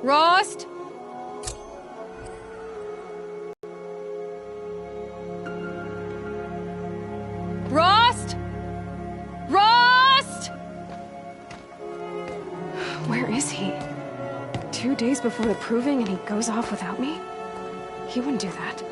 Rost? Rost? Rost? Where is he? 2 days before the proving and he goes off without me? He wouldn't do that.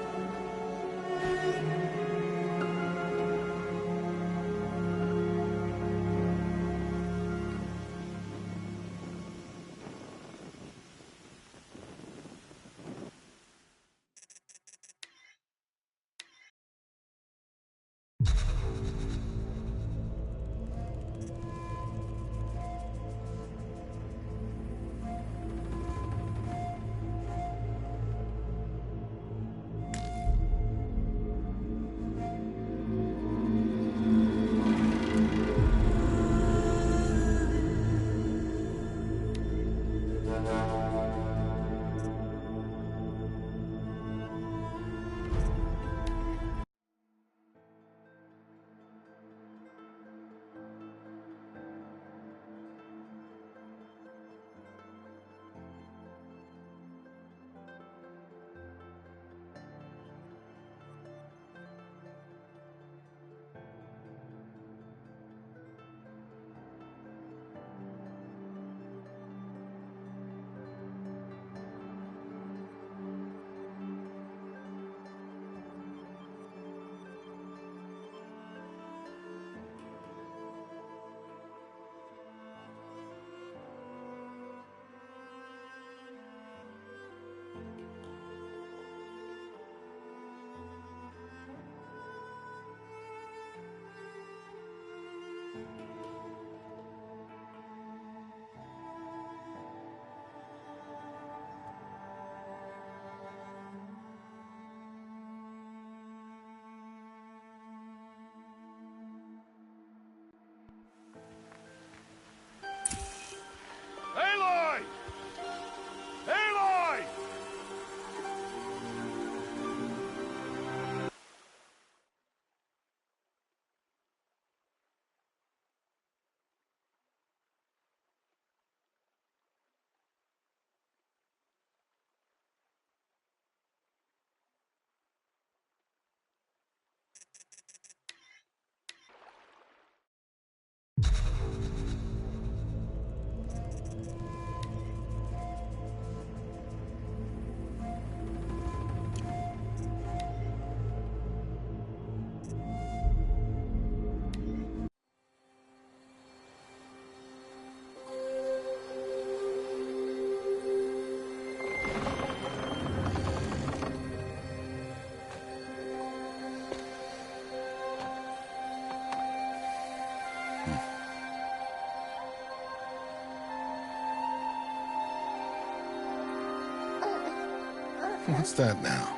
What's that now?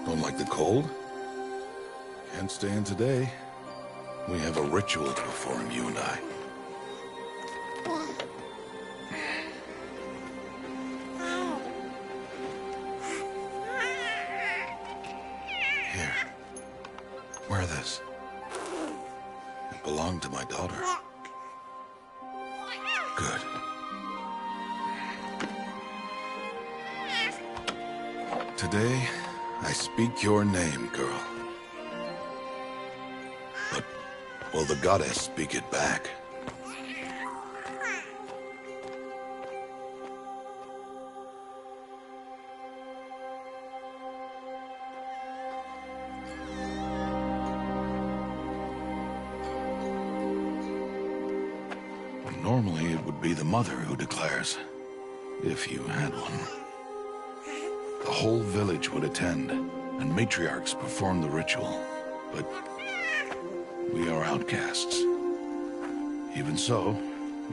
Don't like the cold? Can't stay in today. We have a ritual to perform, you and I. Here. Wear this. It belonged to my daughter. Good. Today, I speak your name, girl. But will the goddess speak it back? Normally, it would be the mother who declares, if you had one. The whole village would attend, and matriarchs perform the ritual. But we are outcasts. Even so,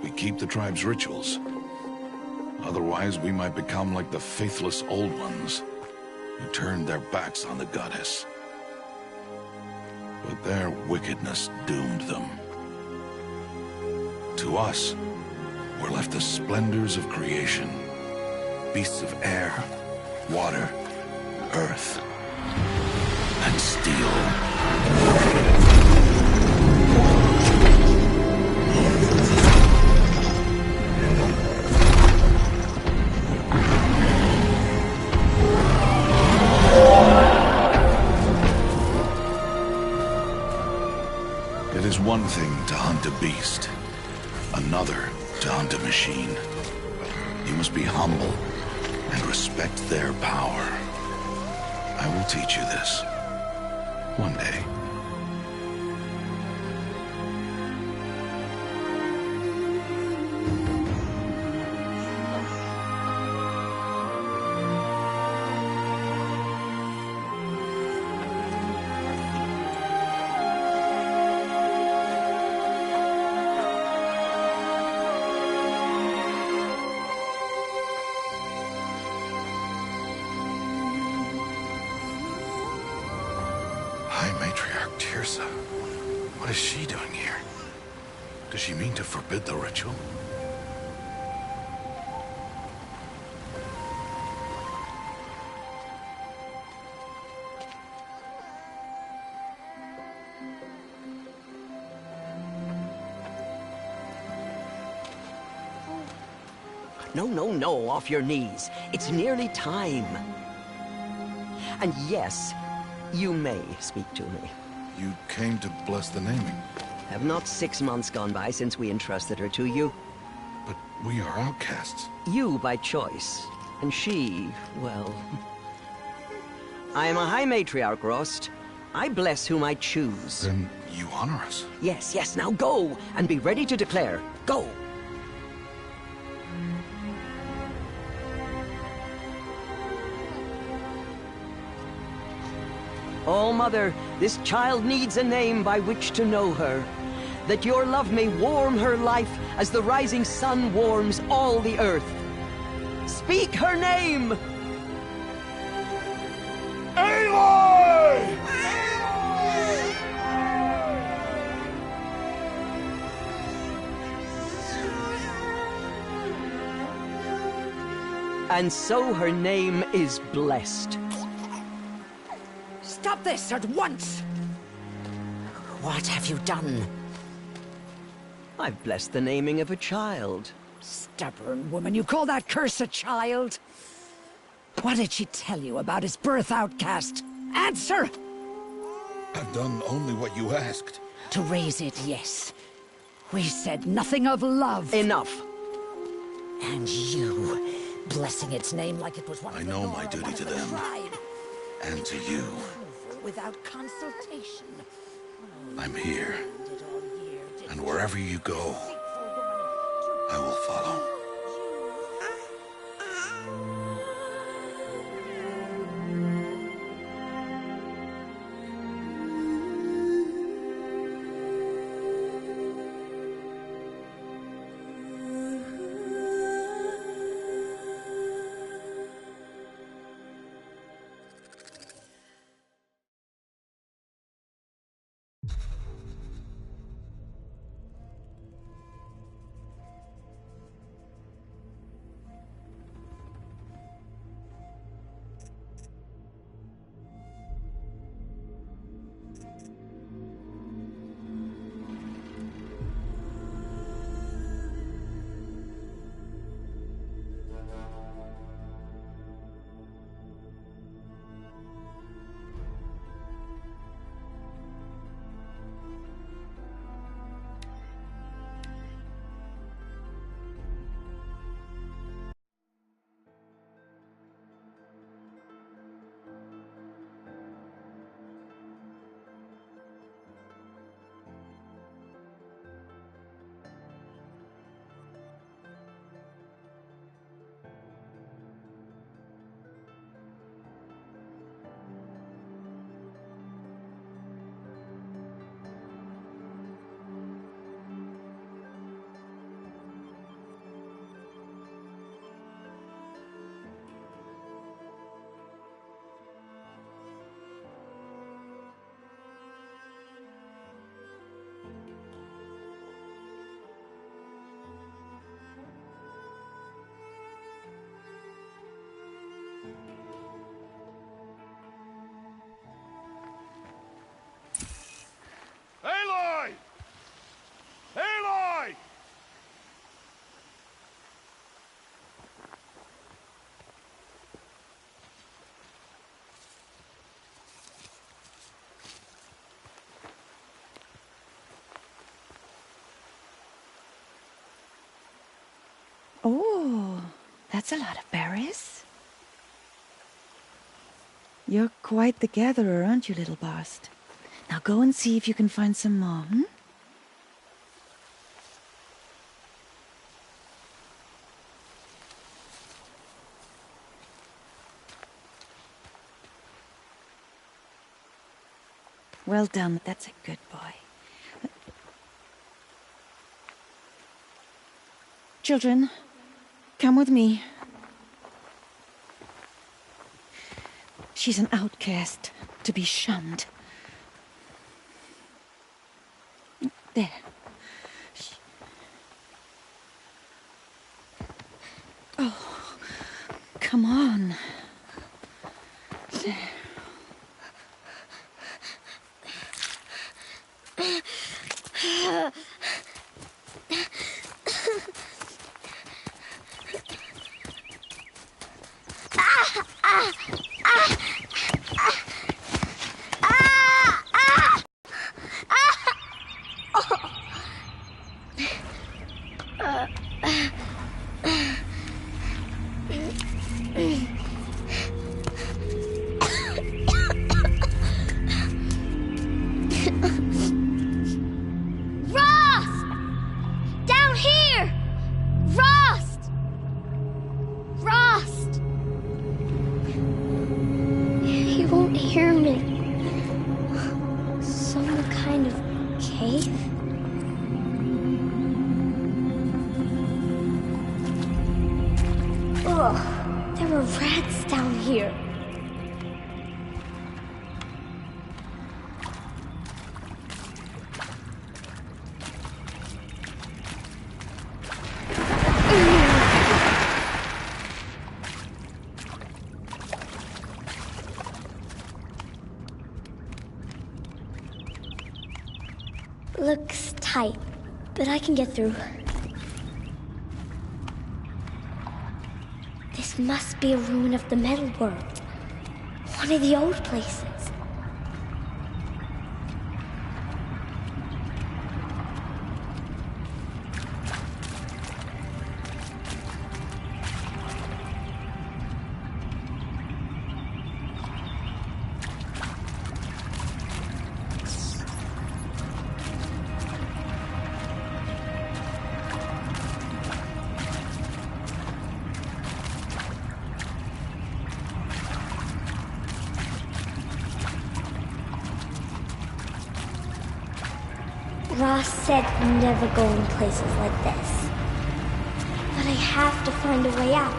we keep the tribe's rituals. Otherwise, we might become like the faithless old ones, who turned their backs on the goddess. But their wickedness doomed them. To us, were left the splendors of creation, beasts of air, water, earth, and steel. It is one thing to hunt a beast, another to hunt a machine. You must be humble and respect their power. I will teach you this one day. What is she doing here? Does she mean to forbid the ritual? No, off your knees. It's nearly time. And yes, you may speak to me. You came to bless the naming. Have not 6 months gone by since we entrusted her to you? But we are outcasts. You by choice, and she, well... I am a High Matriarch, Rost. I bless whom I choose. Then you honor us. Yes, now go, and be ready to declare. Go! Oh, Mother, this child needs a name by which to know her. That your love may warm her life as the rising sun warms all the earth. Speak her name! Aloy! And so her name is blessed. Stop this at once! What have you done? I've blessed the naming of a child. Stubborn woman, you call that curse a child? What did she tell you about his birth, outcast? Answer! I've done only what you asked. To raise it, yes. We said nothing of love. Enough. And you, blessing its name like it was one I of the know Nora, my duty one of to the them. tribe. And to you. Without consultation. I'm here. Did all year, did And wherever you go, faithful woman, I will follow. Oh, that's a lot of berries. You're quite the gatherer, aren't you, little Bast? Now go and see if you can find some more, hmm? Well done, that's a good boy. Children, come with me. She's an outcast, to be shunned. There. Oh, come on. There. There were rats down here. Looks tight, but I can get through. This must be a ruin of the metal world. One of the old places. Ross said never go in places like this. But I have to find a way out.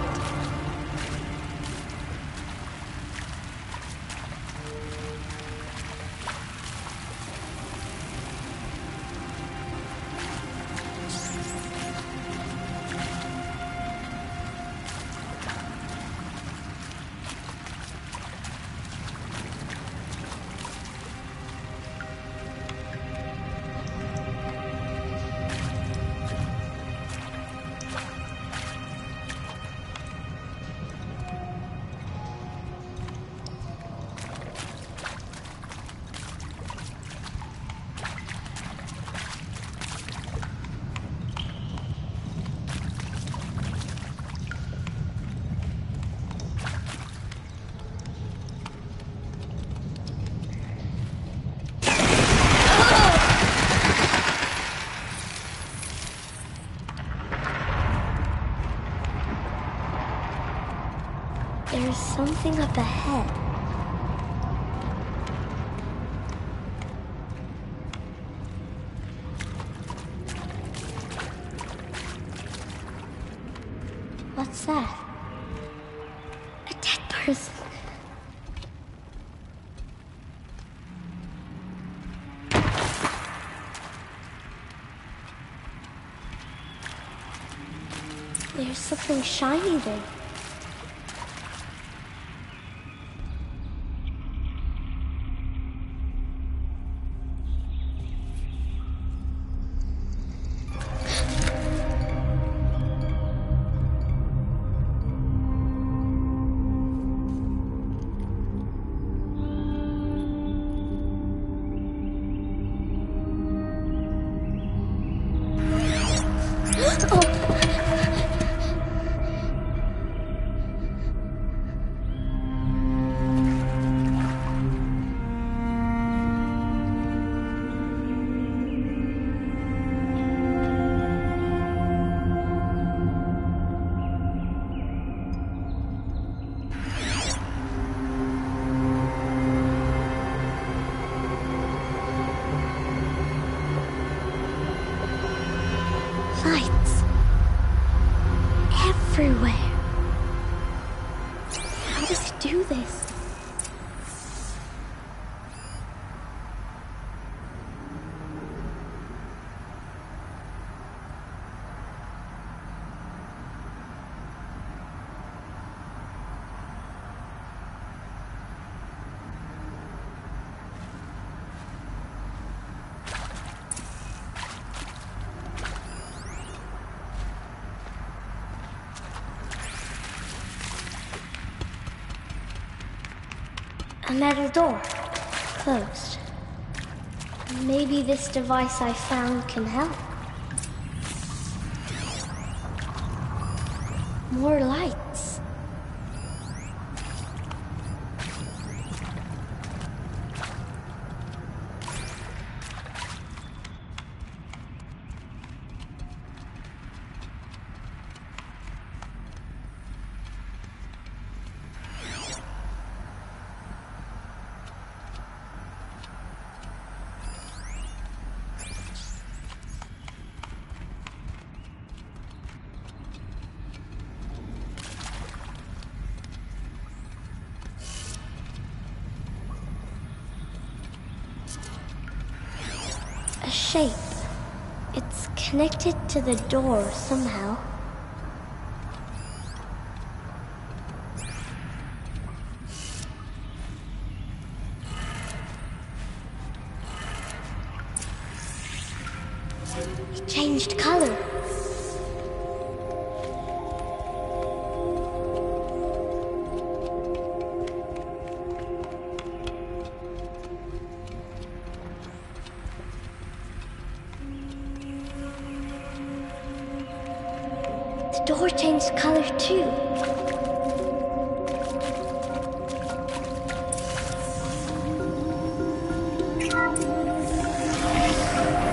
There's something up ahead. What's that? A dead person. There's something shiny there. lights. Everywhere. How does he do this? A metal door. Closed. Maybe this device I found can help. More lights. A shape. It's connected to the door somehow. It changed color. The door changed color too.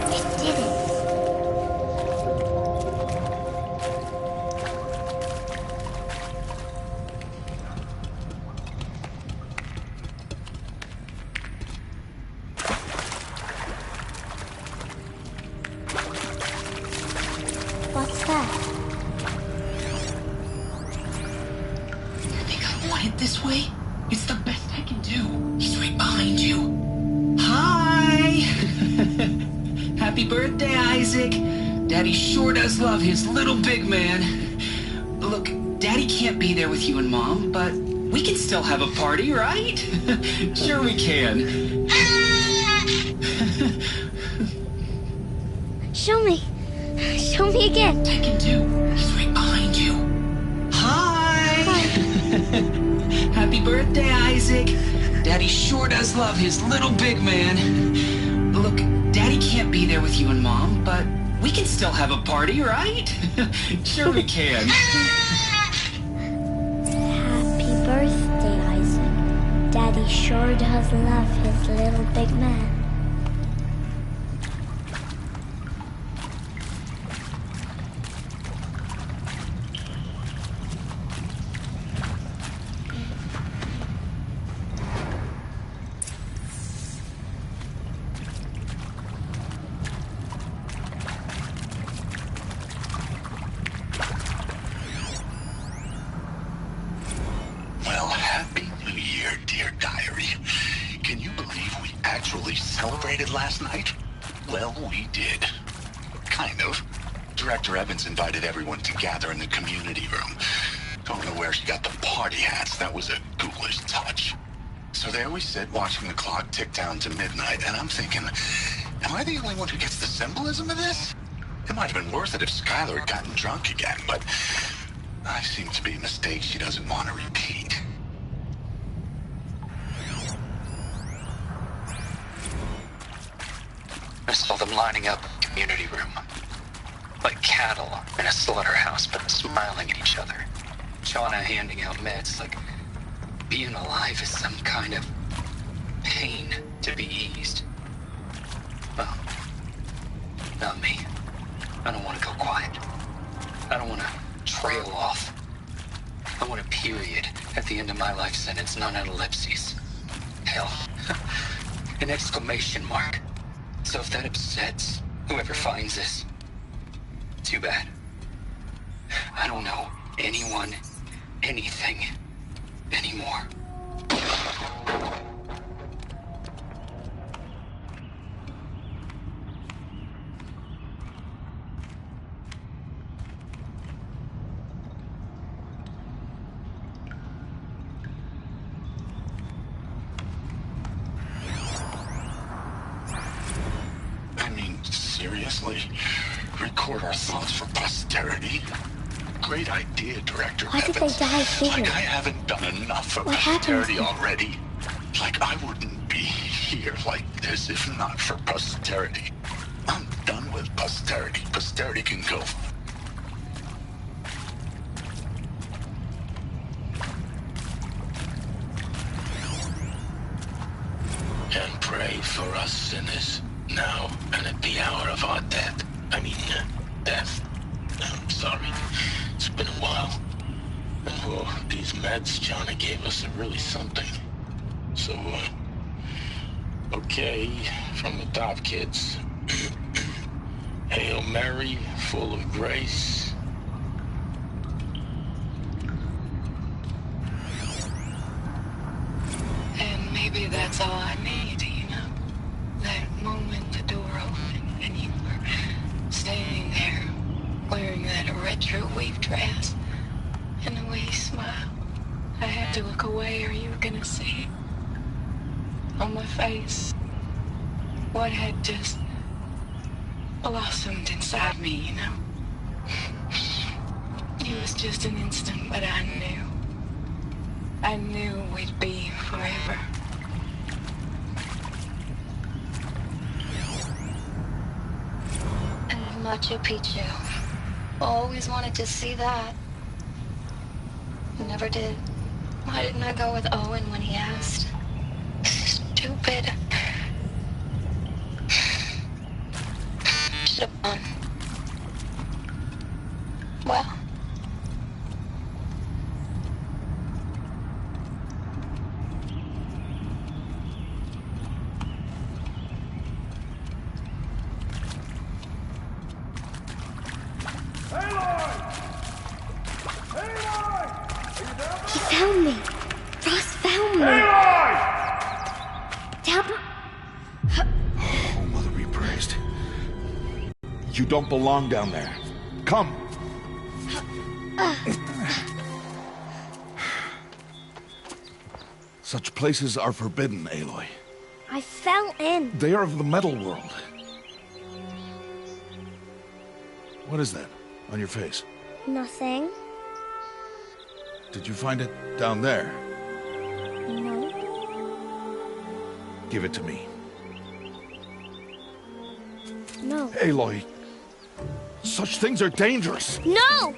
It did it. What's that? This way? It's the best I can do. He's right behind you. Hi! Happy birthday, Isaac. Daddy sure does love his little big man. Look, Daddy can't be there with you and Mom, but we can still have a party, right? Sure we can. Show me. Show me again. I can do. He's right behind you. Hi! Happy birthday, Isaac. Daddy sure does love his little big man. Look, Daddy can't be there with you and Mom, but we can still have a party, right? Sure we can. Happy birthday, Isaac. Daddy sure does love his little big man. Well, happy New Year, dear diary. Can you believe we actually celebrated last night? Well, we did. Kind of. Director Evans invited everyone to gather in the community room. Don't know where she got the party hats. That was a ghoulish touch. So there we sit, watching the clock tick down to midnight, and I'm thinking, am I the only one who gets the symbolism of this? It might have been worth it if Skylar had gotten drunk again, but I seem to be a mistake she doesn't want to repeat. I saw them lining up in the community room. Like cattle in a slaughterhouse, but smiling at each other. Shauna handing out meds, like being alive is some kind of pain to be eased. Well, not me. I don't want to go quiet. I don't want to trail off. I want a period at the end of my life sentence, not an ellipses. Hell, an exclamation mark. So if that upsets whoever finds this, it's Too bad. I don't know anyone, anything, anymore. I mean, seriously? Record our thoughts for posterity? Great idea, Director Why did they Evans. die here? Like I haven't done enough for What happened posterity to them? already. Like I wouldn't be here like this if not for posterity. I'm done with posterity. Posterity can go. And pray for us sinners, now and at the hour of our death. Death. I'm sorry. It's been a while. And these meds Johnny gave us are really something. So, okay, from the top, kids. Hail Mary, full of grace. And maybe that's all I need, you know? That moment the door opened and you were standing there wearing that retro weave dress and the way you smiled. I had to look away or you were gonna see on my face what had just blossomed inside me, you know? It was just an instant, but I knew we'd be forever. And Machu Picchu. Always wanted to see that. Never did. Why didn't I go with Owen when he asked? Stupid. Should have gone. Well. He found me. Ross found me. Tabra. Oh, Mother be praised. You don't belong down there. Come. Such places are forbidden, Aloy. I fell in. They are of the metal world. What is that on your face? Nothing. Did you find it down there? No. Give it to me. No. Aloy, such things are dangerous. No!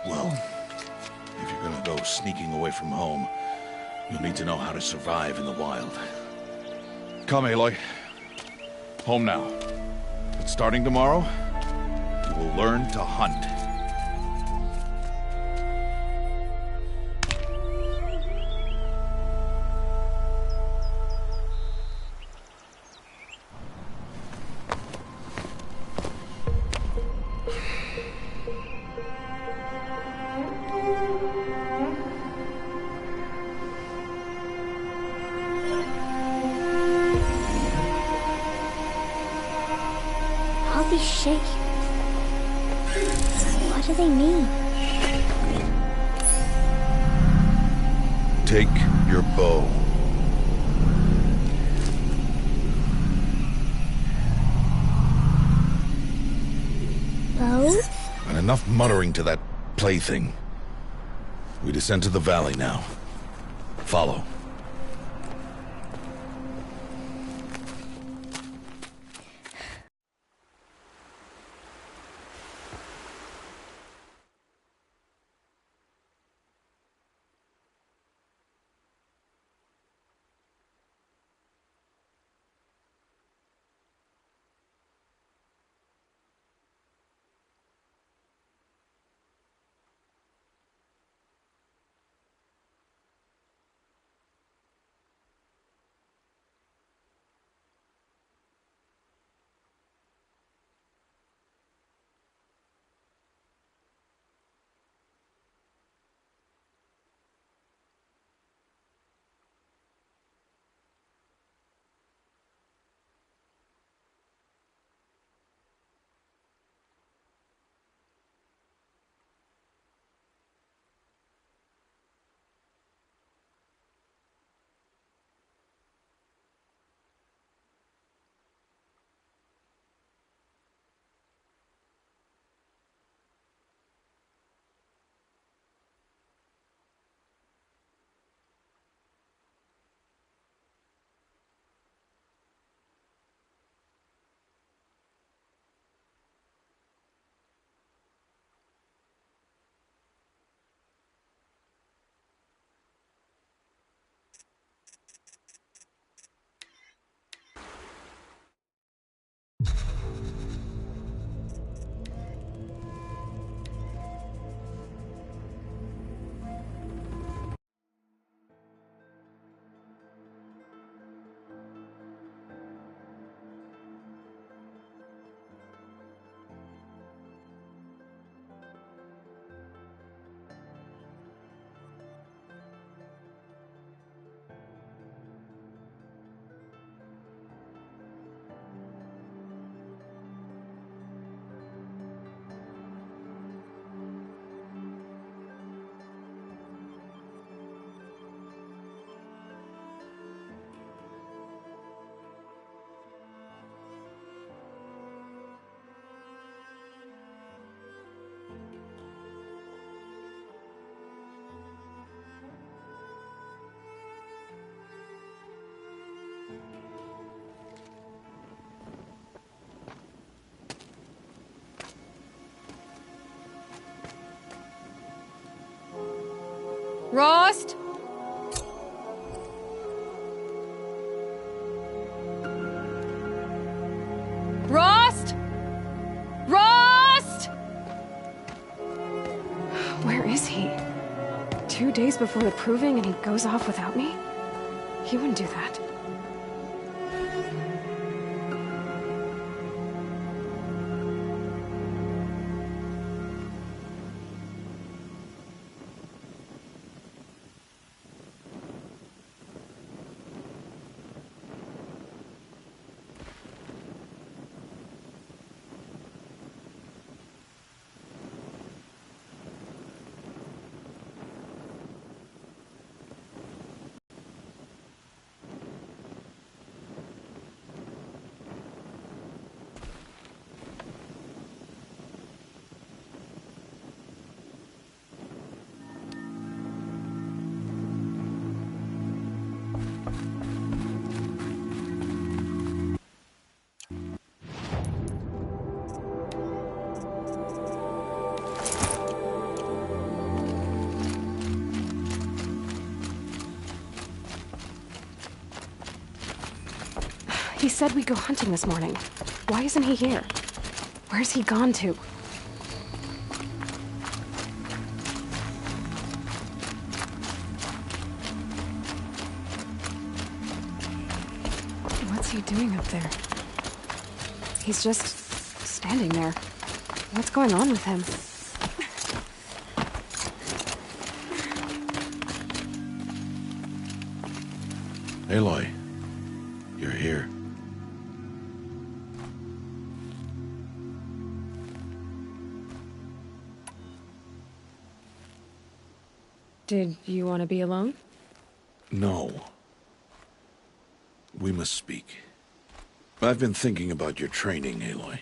Well, if you're gonna go sneaking away from home, you'll need to know how to survive in the wild. Come, Aloy. Home now. But starting tomorrow, you will learn to hunt. All these shapes. What do they mean? Take your bow. Bow? And enough muttering to that plaything. We descend to the valley now. Follow. Rost? Rost? Rost? Where is he? 2 days before the proving and he goes off without me? He wouldn't do that. He said we'd go hunting this morning. Why isn't he here? Where's he gone to? What's he doing up there? He's just standing there. What's going on with him? Aloy, you're here. Did you want to be alone? No. We must speak. I've been thinking about your training, Aloy.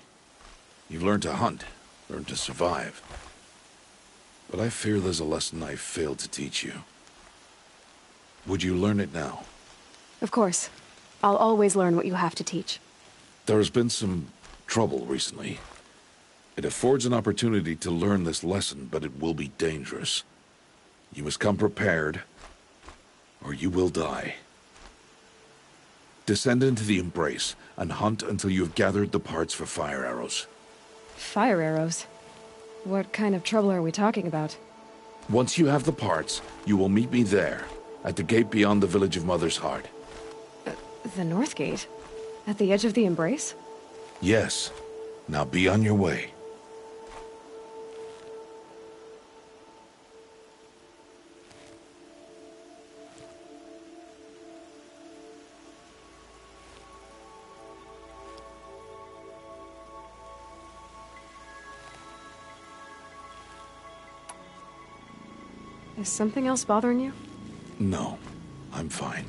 You've learned to hunt, learned to survive. But I fear there's a lesson I failed to teach you. Would you learn it now? Of course. I'll always learn what you have to teach. There has been some trouble recently. It affords an opportunity to learn this lesson, but it will be dangerous. You must come prepared, or you will die. Descend into the Embrace, and hunt until you have gathered the parts for fire arrows. Fire arrows? What kind of trouble are we talking about? Once you have the parts, you will meet me there, at the gate beyond the village of Mother's Heart. The North Gate? At the edge of the Embrace? Yes. Now be on your way. Is something else bothering you? No, I'm fine.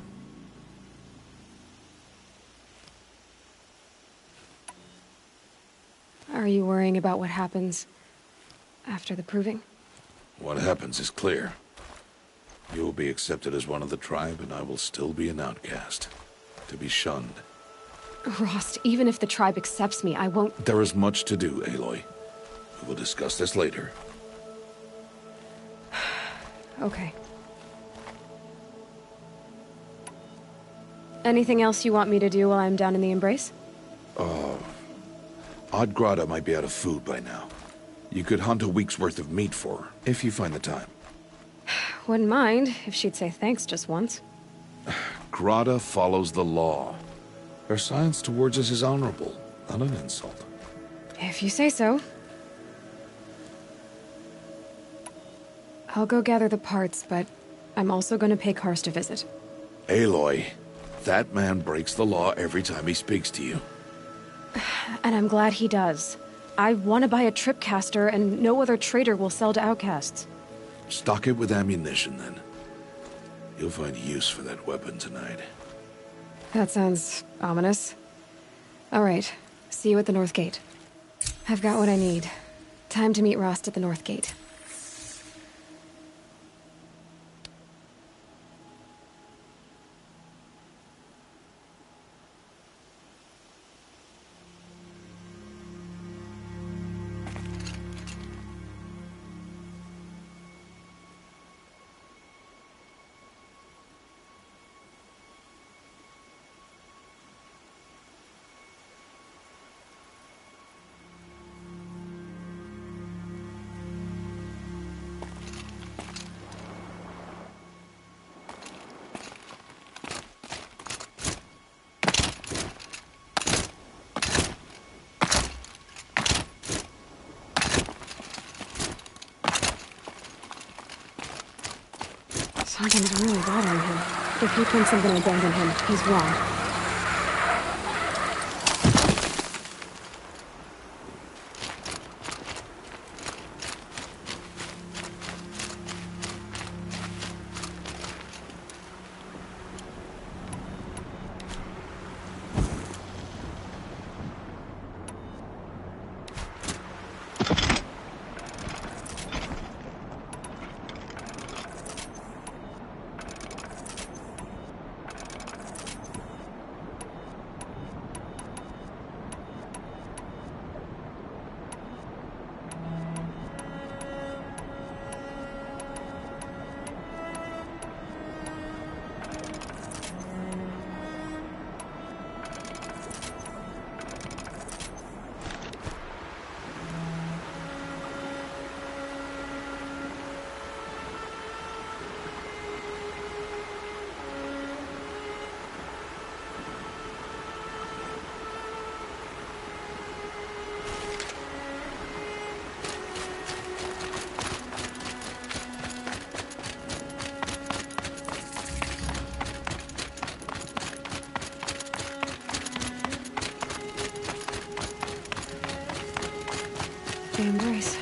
Are you worrying about what happens after the proving? What happens is clear. You will be accepted as one of the tribe, and I will still be an outcast. To be shunned. Rost, even if the tribe accepts me, I won't... There is much to do, Aloy. We will discuss this later. Okay. Anything else you want me to do while I'm down in the Embrace? Odd Grata might be out of food by now. You could hunt a week's worth of meat for her, if you find the time. Wouldn't mind if she'd say thanks just once. Grata follows the law. Her silence towards us is honorable, not an insult. If you say so. I'll go gather the parts, but I'm also going to pay Karst a visit. Aloy, that man breaks the law every time he speaks to you. And I'm glad he does. I want to buy a tripcaster, and no other trader will sell to outcasts. Stock it with ammunition, then. You'll find use for that weapon tonight. That sounds ominous. All right, see you at the North Gate. I've got what I need. Time to meet Rost at the North Gate. Something's really bothering him. If he thinks I'm gonna abandon him, he's wrong. The embrace.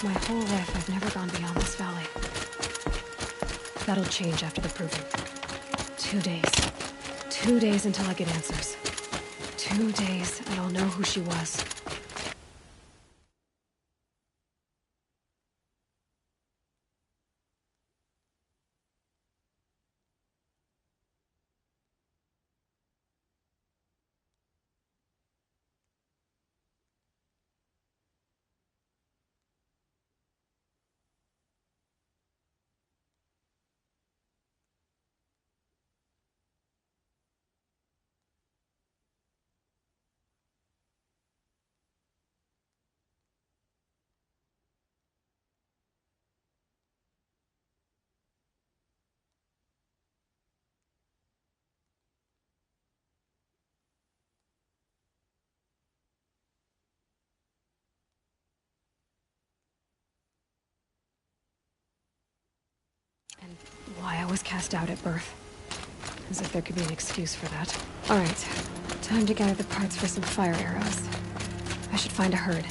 My whole life, I've never gone beyond this valley. That'll change after the proving. 2 days. 2 days until I get answers. 2 days, and I'll know who she was. And why I was cast out at birth. As if there could be an excuse for that. Alright, time to gather the parts for some fire arrows. I should find a herd.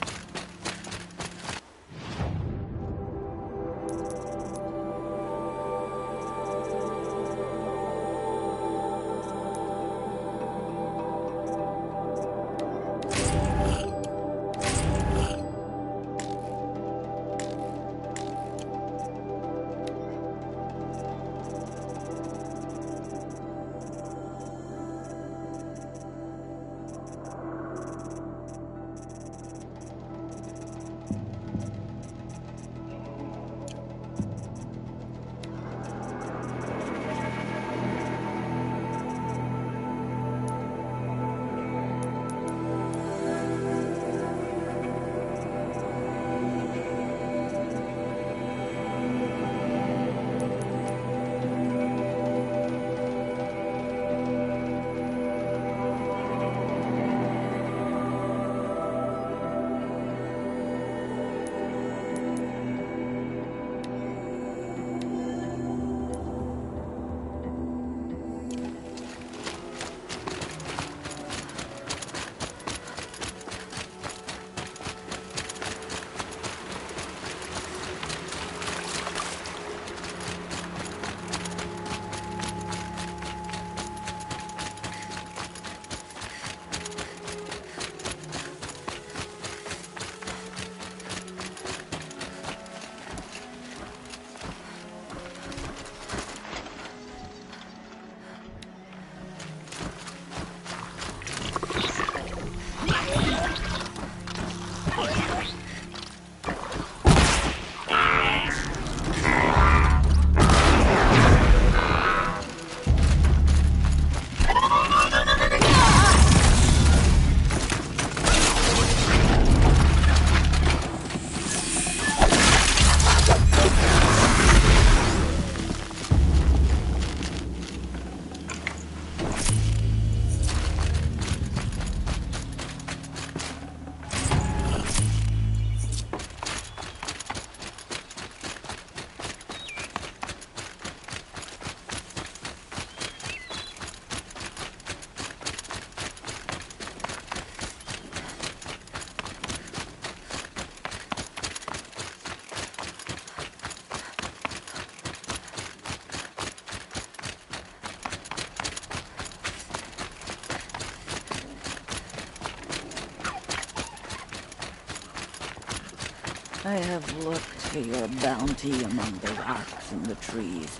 I have looked for your bounty among the rocks and the trees,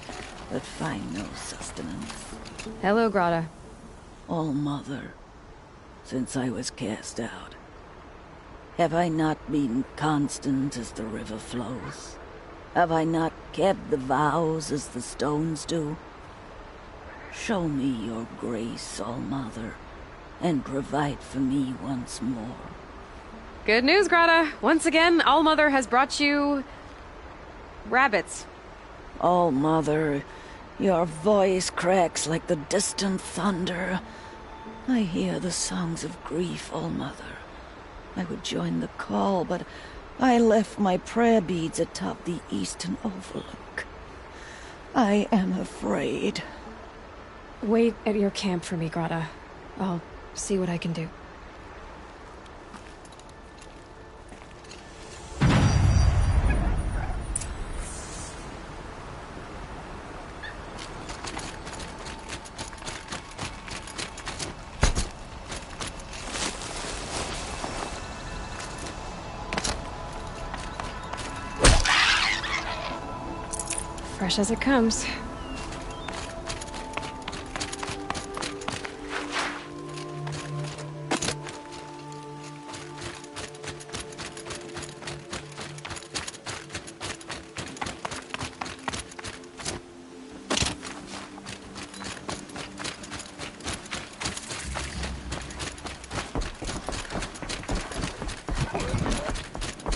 but find no sustenance. Hello, Grata. All-Mother, since I was cast out, have I not been constant as the river flows? Have I not kept the vows as the stones do? Show me your grace, All-Mother, and provide for me once more. Good news, Grata. Once again, All-Mother has brought you... rabbits. All-Mother, your voice cracks like the distant thunder. I hear the songs of grief, All-Mother. I would join the call, but I left my prayer beads atop the eastern overlook. I am afraid. Wait at your camp for me, Grata. I'll see what I can do. Fresh as it comes.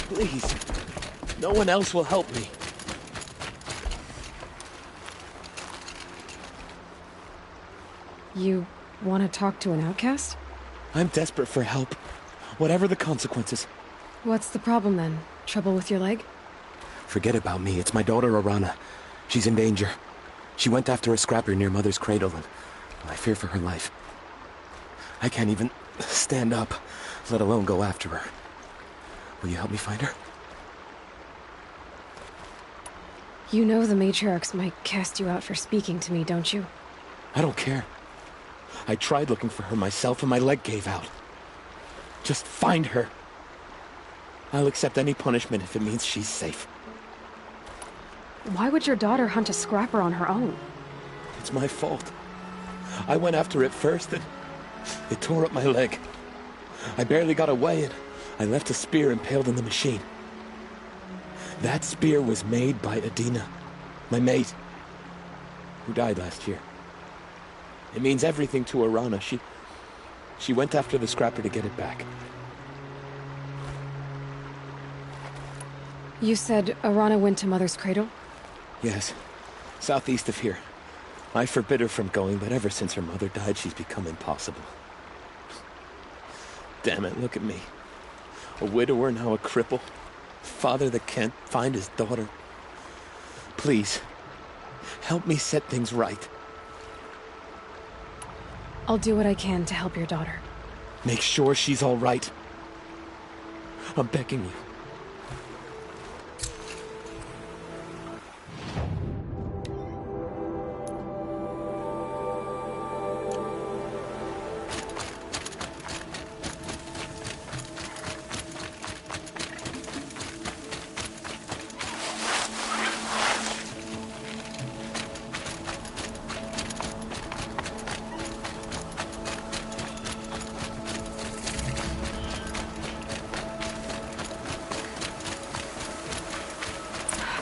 Please, no one else will help me. You want to talk to an outcast? I'm desperate for help, whatever the consequences. What's the problem then? Trouble with your leg? Forget about me, it's my daughter Arana. She's in danger. She went after a scrapper near Mother's cradle, and I fear for her life. I can't even stand up, let alone go after her. Will you help me find her? You know the matriarchs might cast you out for speaking to me, don't you? I don't care. I tried looking for her myself and my leg gave out. Just find her. I'll accept any punishment if it means she's safe. Why would your daughter hunt a scrapper on her own? It's my fault. I went after it first and it tore up my leg. I barely got away and I left a spear impaled in the machine. That spear was made by Adina, my mate, who died last year. It means everything to Arana. She went after the scrapper to get it back. You said Arana went to Mother's cradle? Yes, southeast of here. I forbid her from going, but ever since her mother died, she's become impossible. Damn it, look at me. A widower, now a cripple. Father that can't find his daughter. Please, help me set things right. I'll do what I can to help your daughter. Make sure she's all right. I'm begging you.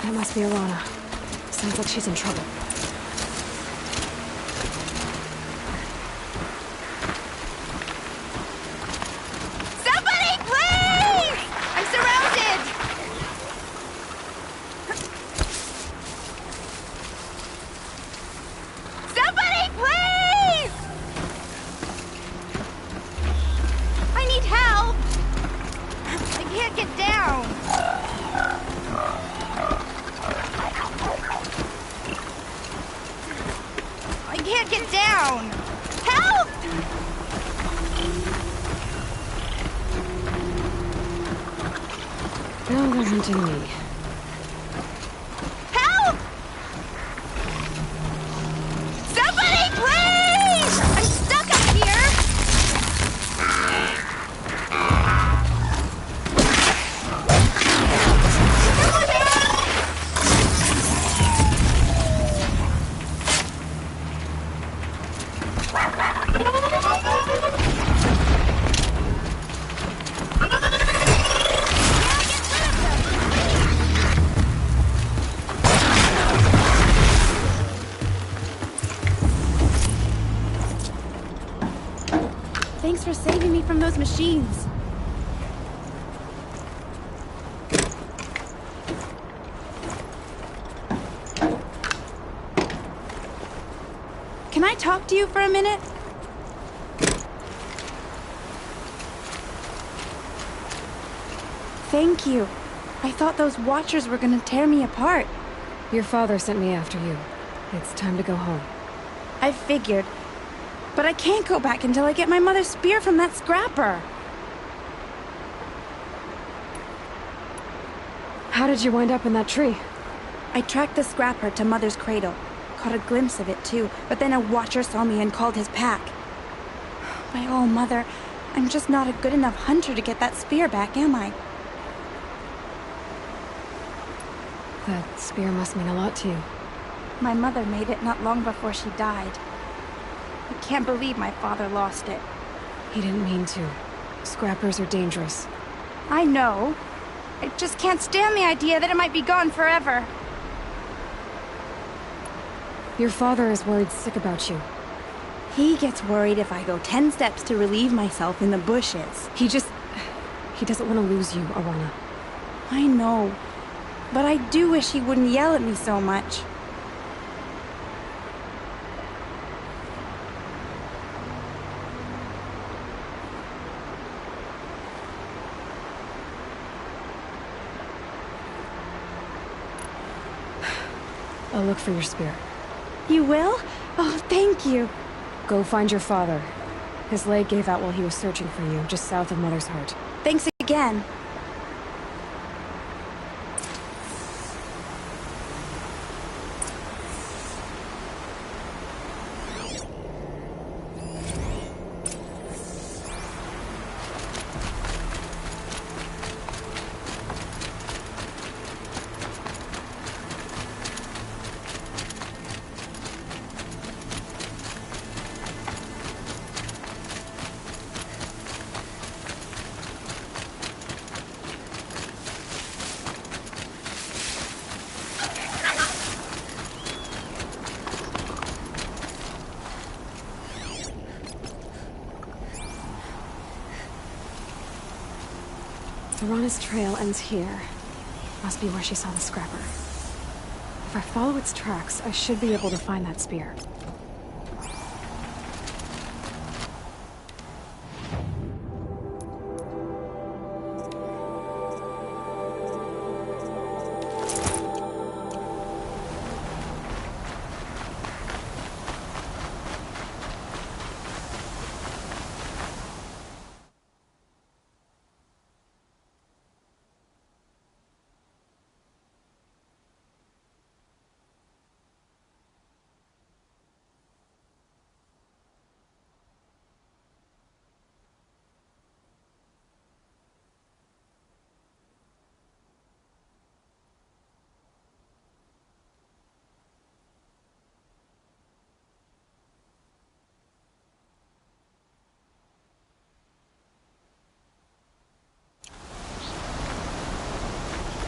That must be Arana. Sounds like she's in trouble. Somebody, please! I'm surrounded! Somebody, please! I need help! I can't get down. I can't get down! Help! Now they're hunting me. Help! Somebody, please! I'm stuck up here! Thanks for saving me from those machines. Can I talk to you for a minute? Thank you. I thought those Watchers were gonna tear me apart. Your father sent me after you. It's time to go home. I figured. But I can't go back until I get my mother's spear from that scrapper. How did you wind up in that tree? I tracked the scrapper to Mother's cradle. Caught a glimpse of it too, but then a Watcher saw me and called his pack. My oh, Mother, I'm just not a good enough hunter to get that spear back, am I? That spear must mean a lot to you. My mother made it not long before she died. I can't believe my father lost it. He didn't mean to. Scrappers are dangerous. I know. I just can't stand the idea that it might be gone forever. Your father is worried sick about you. He gets worried if I go 10 steps to relieve myself in the bushes. He doesn't want to lose you, Arana. I know. But I do wish he wouldn't yell at me so much. I'll look for your spear. You will? Oh, thank you. Go find your father. His leg gave out while he was searching for you, just south of Mother's Heart. Thanks again. Arana's trail ends here. Must be where she saw the scrapper. If I follow its tracks, I should be able to find that spear.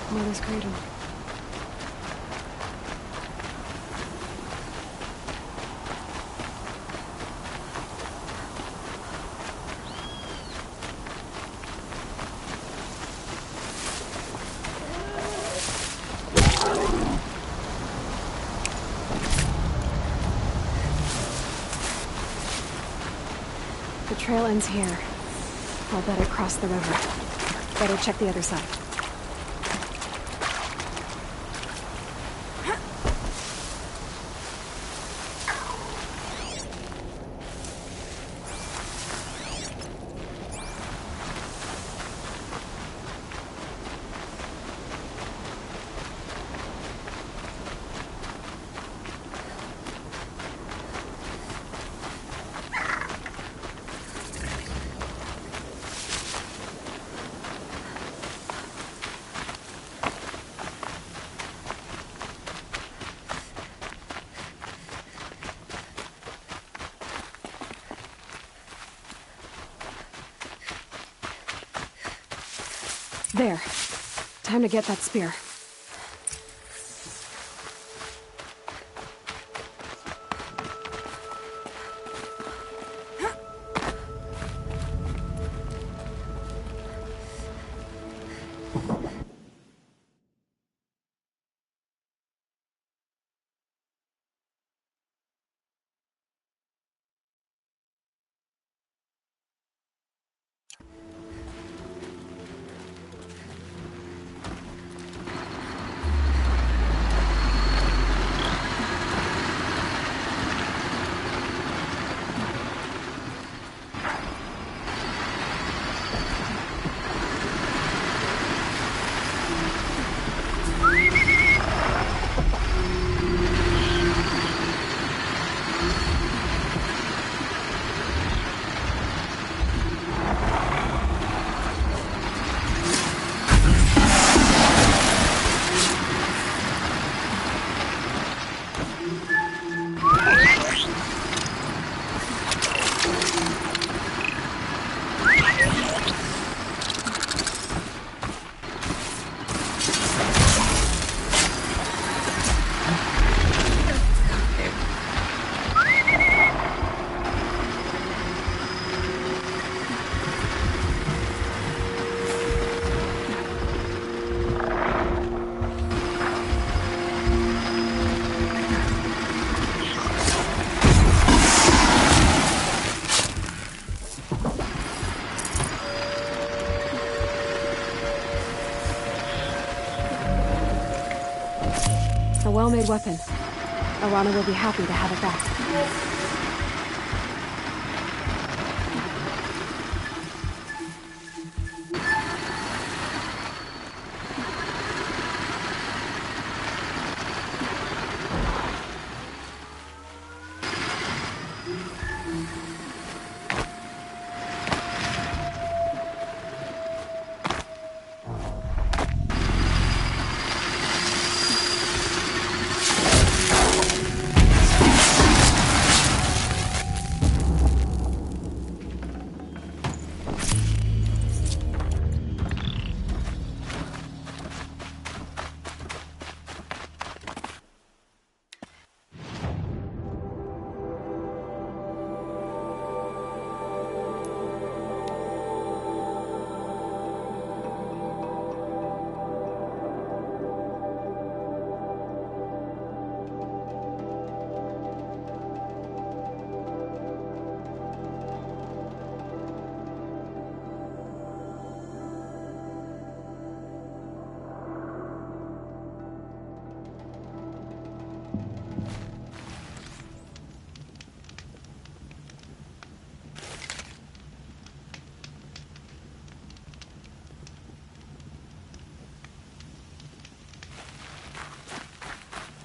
Mother's cradle. The trail ends here. I'll better cross the river. Better check the other side. There. Time to get that spear. well-made weapon. Arana will be happy to have it back.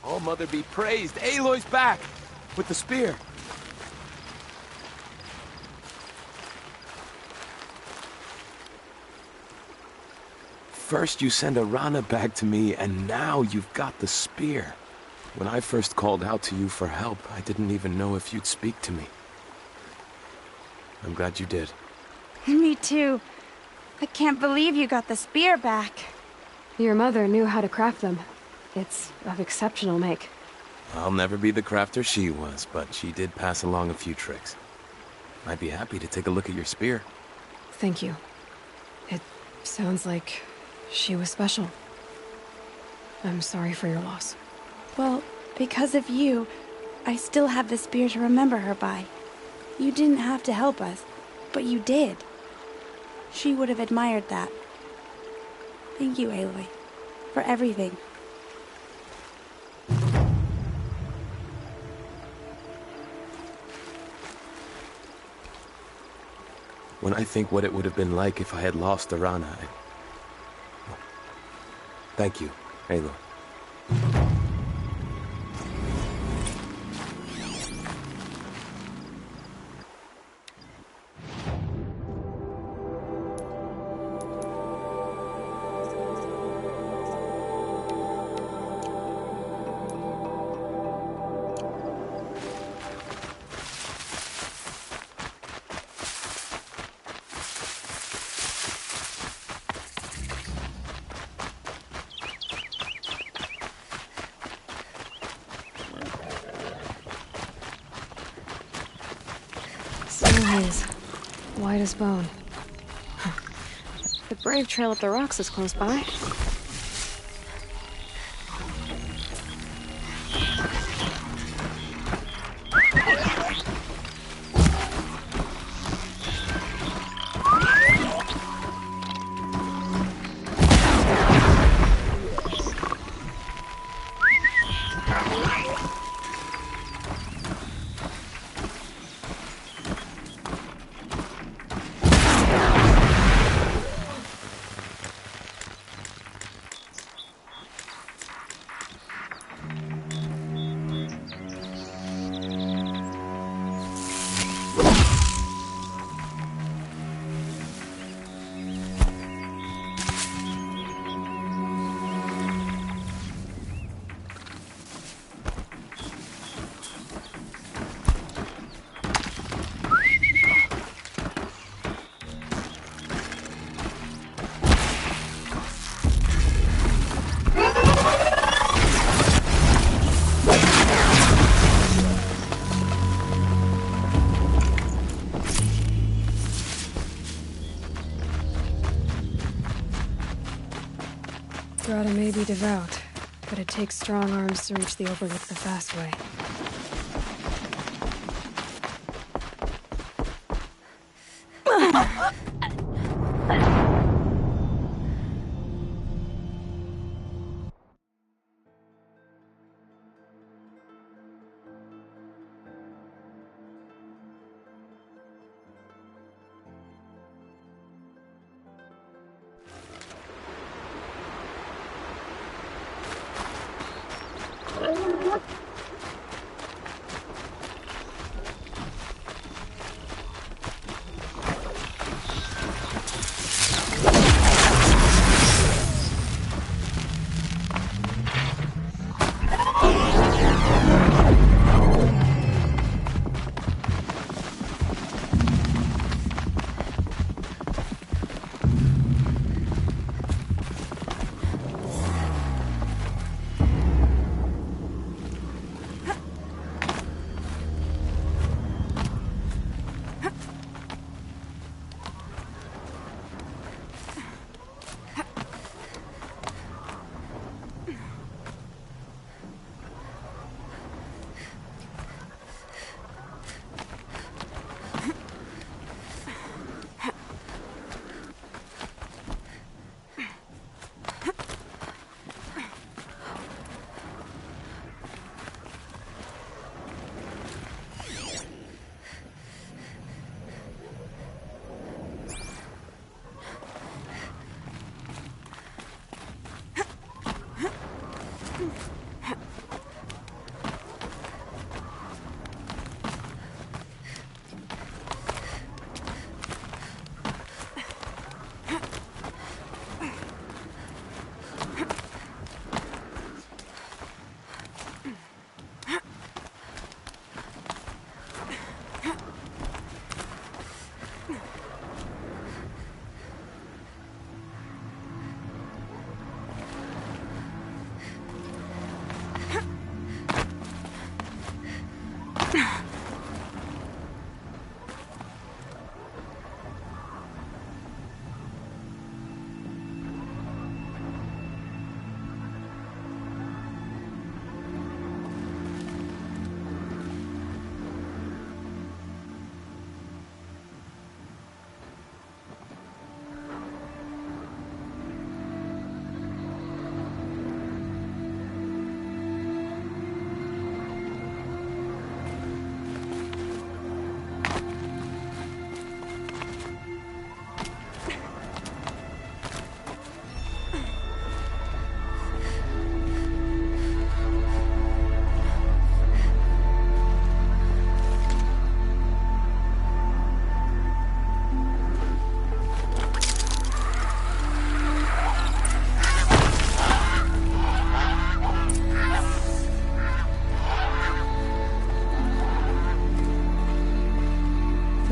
Oh, Mother be praised! Aloy's back! With the spear! First you send Arana back to me, and now you've got the spear. When I first called out to you for help, I didn't even know if you'd speak to me. I'm glad you did. Me too. I can't believe you got the spear back. Your mother knew how to craft them. It's of exceptional make. I'll never be the crafter she was, but she did pass along a few tricks. I'd be happy to take a look at your spear. Thank you. It sounds like she was special. I'm sorry for your loss. Well, because of you, I still have the spear to remember her by. You didn't have to help us, but you did. She would have admired that. Thank you, Aloy, for everything. When I think what it would have been like if I had lost Arana, Thank you, Aloy. White as bone. The brave trail up the rocks is close by. Grata may be devout, but it takes strong arms to reach the overlook the fast way.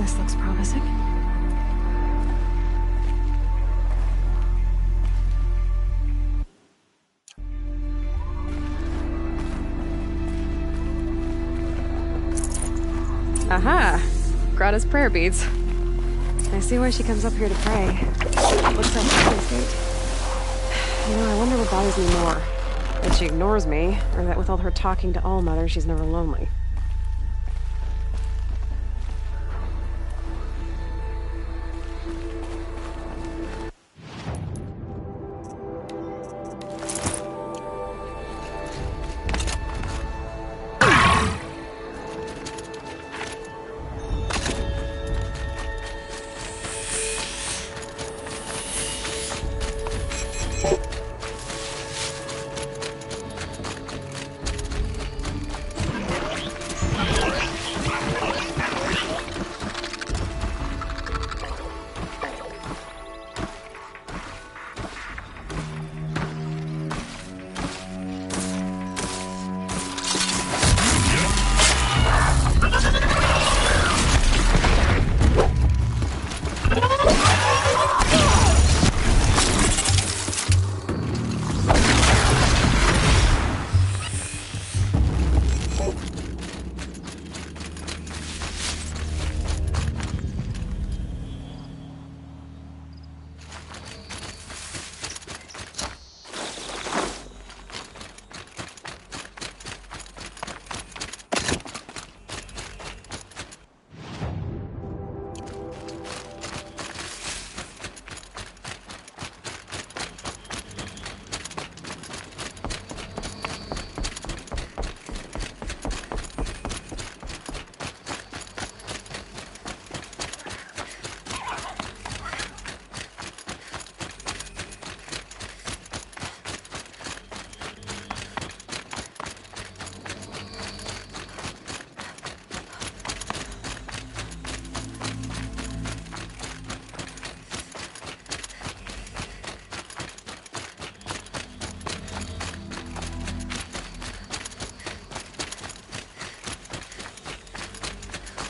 This looks promising. Aha! Grata's prayer beads. I see why she comes up here to pray. Looks like she's state. You know, I wonder what bothers me more. That she ignores me, or that with all her talking to Allmother, she's never lonely.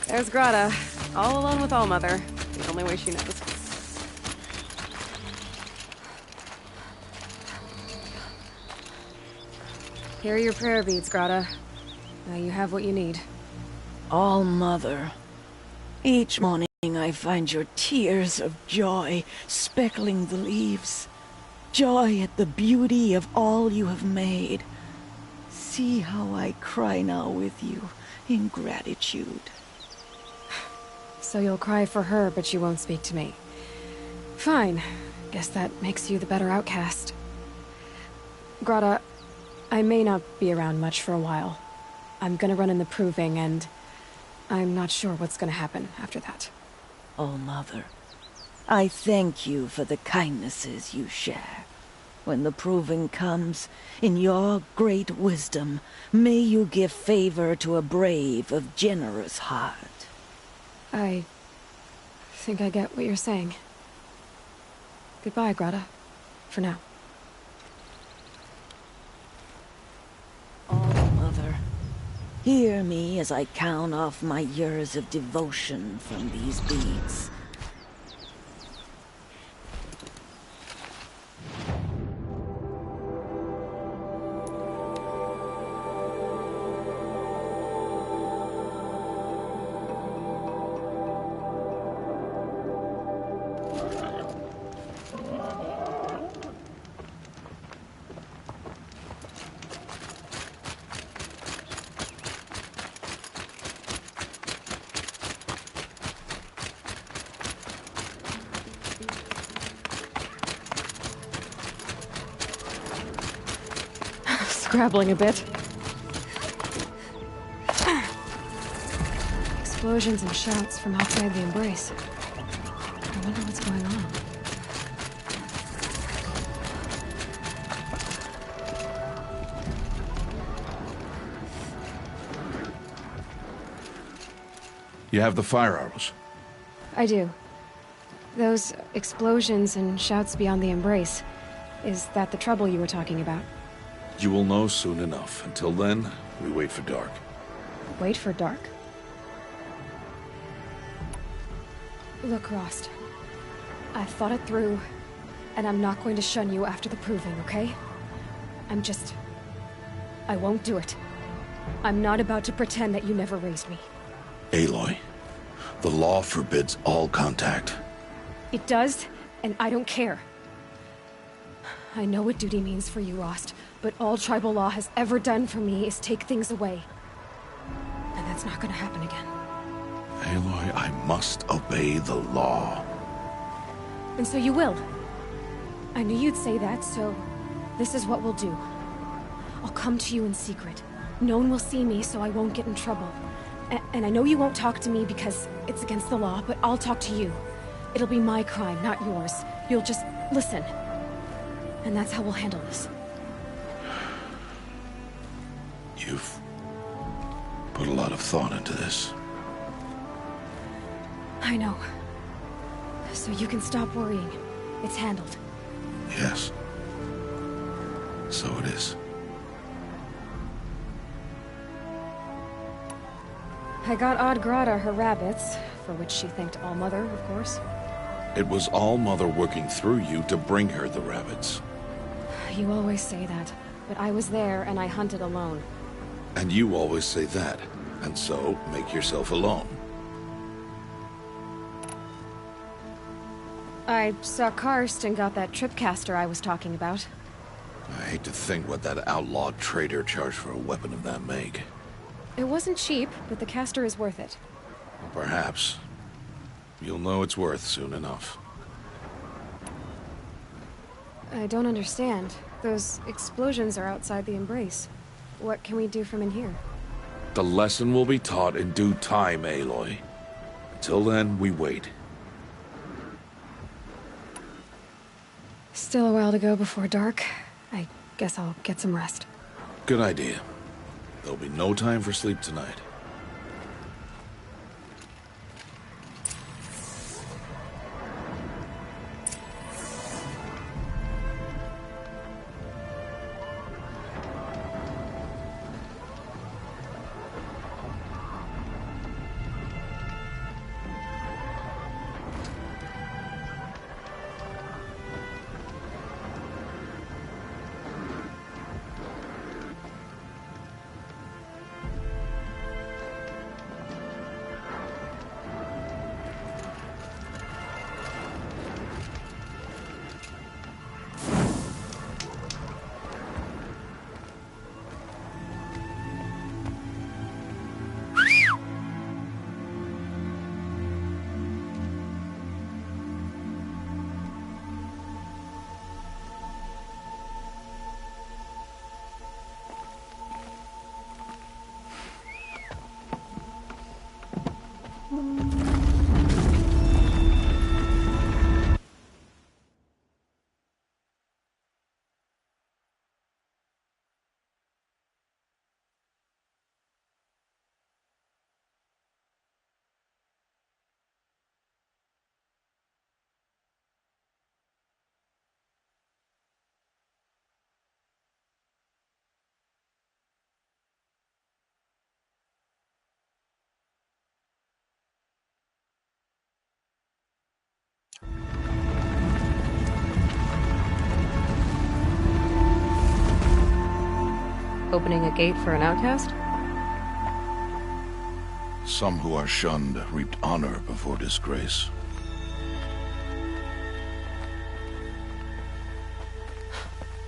There's Grata, all alone with Allmother. The only way she knows. Here are your prayer beads, Grata. Now you have what you need. Allmother, each morning I find your tears of joy speckling the leaves. Joy at the beauty of all you have made. See how I cry now with you in gratitude. So you'll cry for her, but she won't speak to me. Fine. Guess that makes you the better outcast. Grata, I may not be around much for a while. I'm gonna run in the proving, and I'm not sure what's gonna happen after that. Allmother, I thank you for the kindnesses you share. When the proving comes, in your great wisdom, may you give favor to a brave of generous heart. I think I get what you're saying. Goodbye, Grata. For now. Allmother, hear me as I count off my years of devotion from these beads. Scrabbling a bit. Explosions and shouts from outside the embrace. I wonder what's going on. You have the fire arrows? I do. Those explosions and shouts beyond the embrace. Is that the trouble you were talking about? You will know soon enough. Until then, we wait for dark. Wait for dark? Look, Rost. I've thought it through, and I'm not going to shun you after the proving, okay? I won't do it. I'm not about to pretend that you never raised me. Aloy, the law forbids all contact. It does, and I don't care. I know what duty means for you, Rost, but all tribal law has ever done for me is take things away. And that's not gonna happen again. Aloy, I must obey the law. And so you will. I knew you'd say that, so this is what we'll do. I'll come to you in secret. No one will see me, so I won't get in trouble. And I know you won't talk to me because it's against the law, but I'll talk to you. It'll be my crime, not yours. You'll just listen. And that's how we'll handle this. You've put a lot of thought into this. I know. So you can stop worrying. It's handled. Yes. So it is. I got Odd Grata her rabbits, for which she thanked All-Mother, of course. It was All-Mother working through you to bring her the rabbits. You always say that, but I was there and I hunted alone. And you always say that, and so make yourself alone. I saw Karst and got that tripcaster I was talking about. I hate to think what that outlawed trader charged for a weapon of that make. It wasn't cheap, but the caster is worth it. Perhaps. You'll know it's worth soon enough. I don't understand. Those explosions are outside the Embrace. What can we do from in here? The lesson will be taught in due time, Aloy. Until then, we wait. Still a while to go before dark. I guess I'll get some rest. Good idea. There'll be no time for sleep tonight. Opening a gate for an outcast? Some who are shunned reaped honor before disgrace.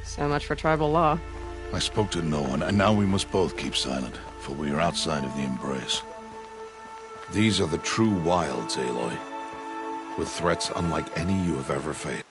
So much for tribal law. I spoke to no one, and now we must both keep silent, for we are outside of the Embrace. These are the true wilds, Aloy, with threats unlike any you have ever faced.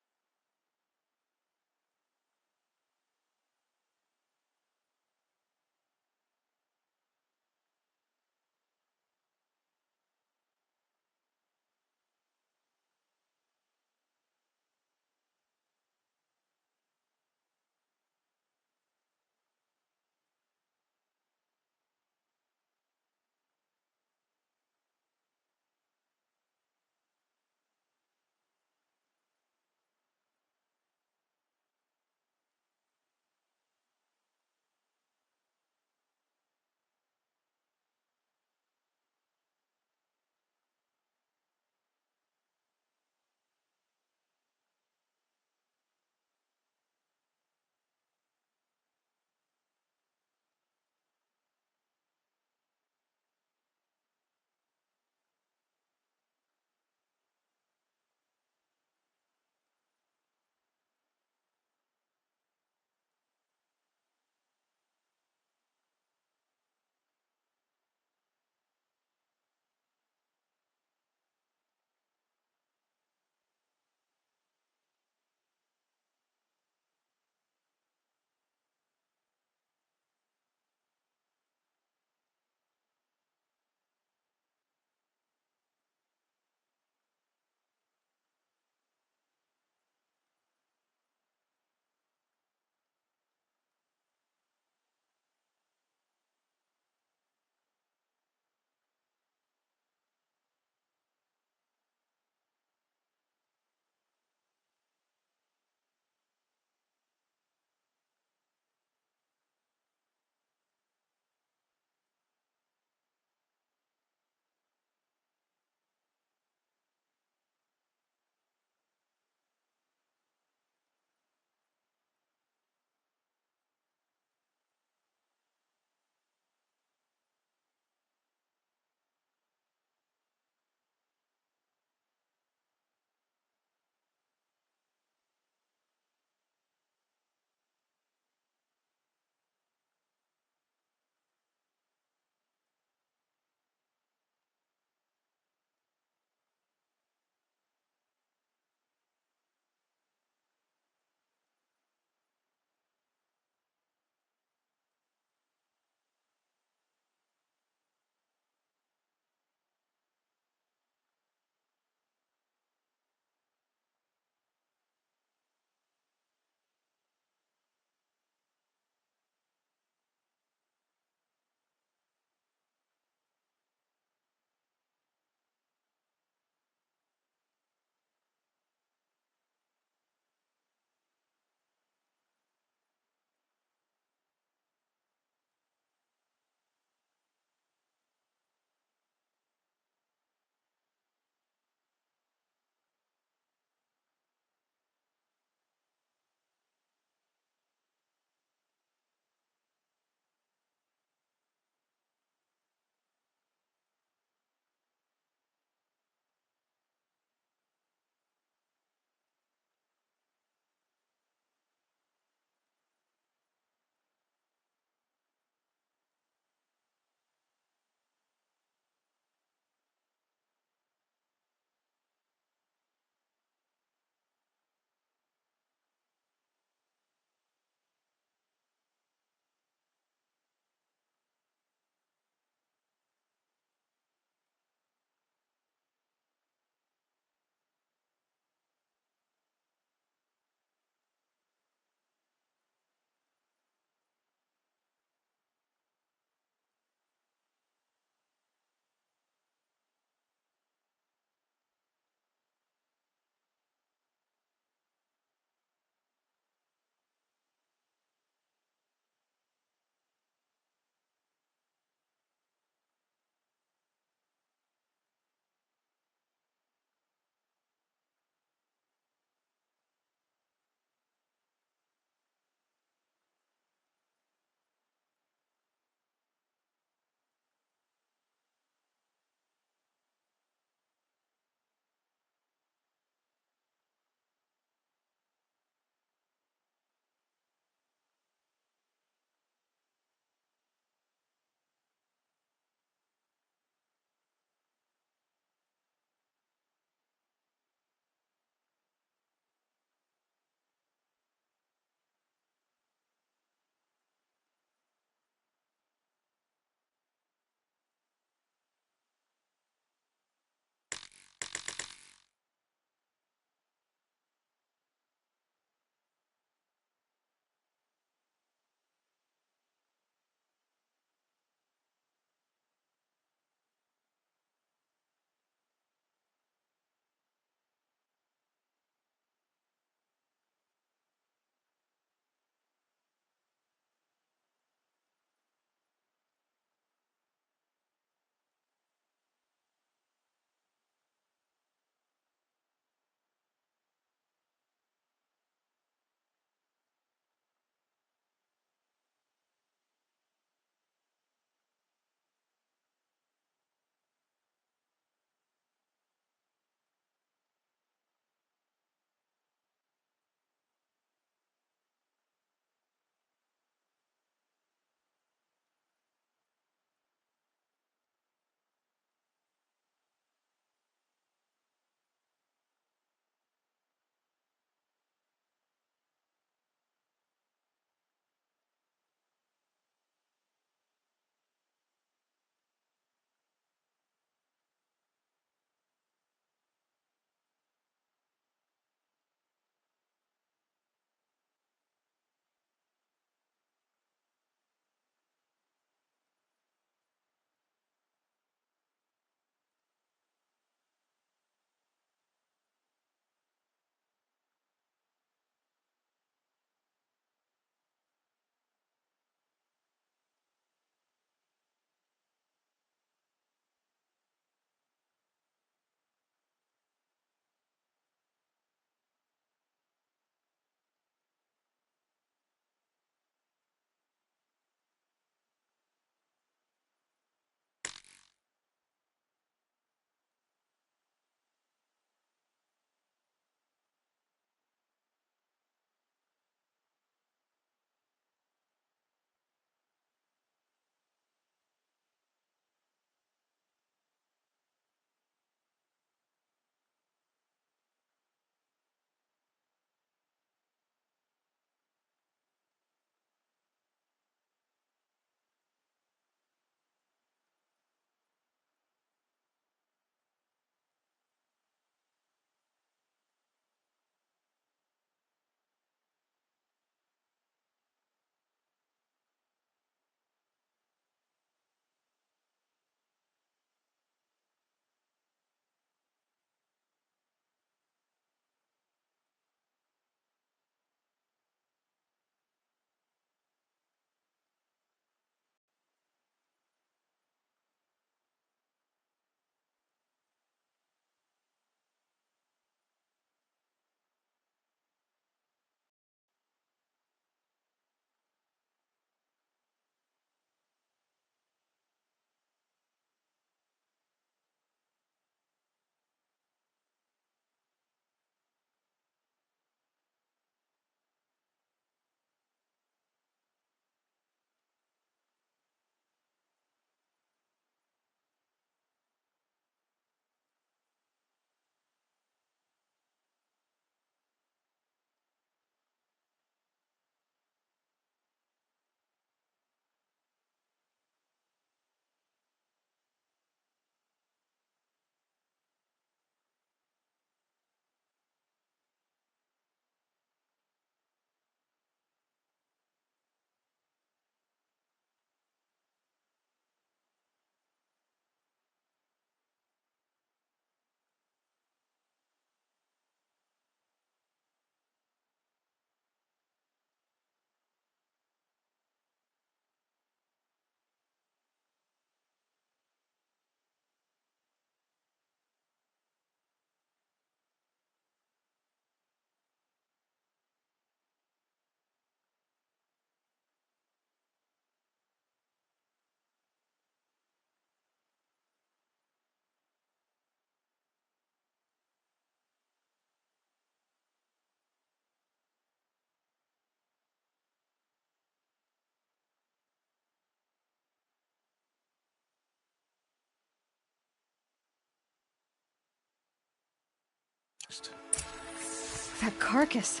That carcass.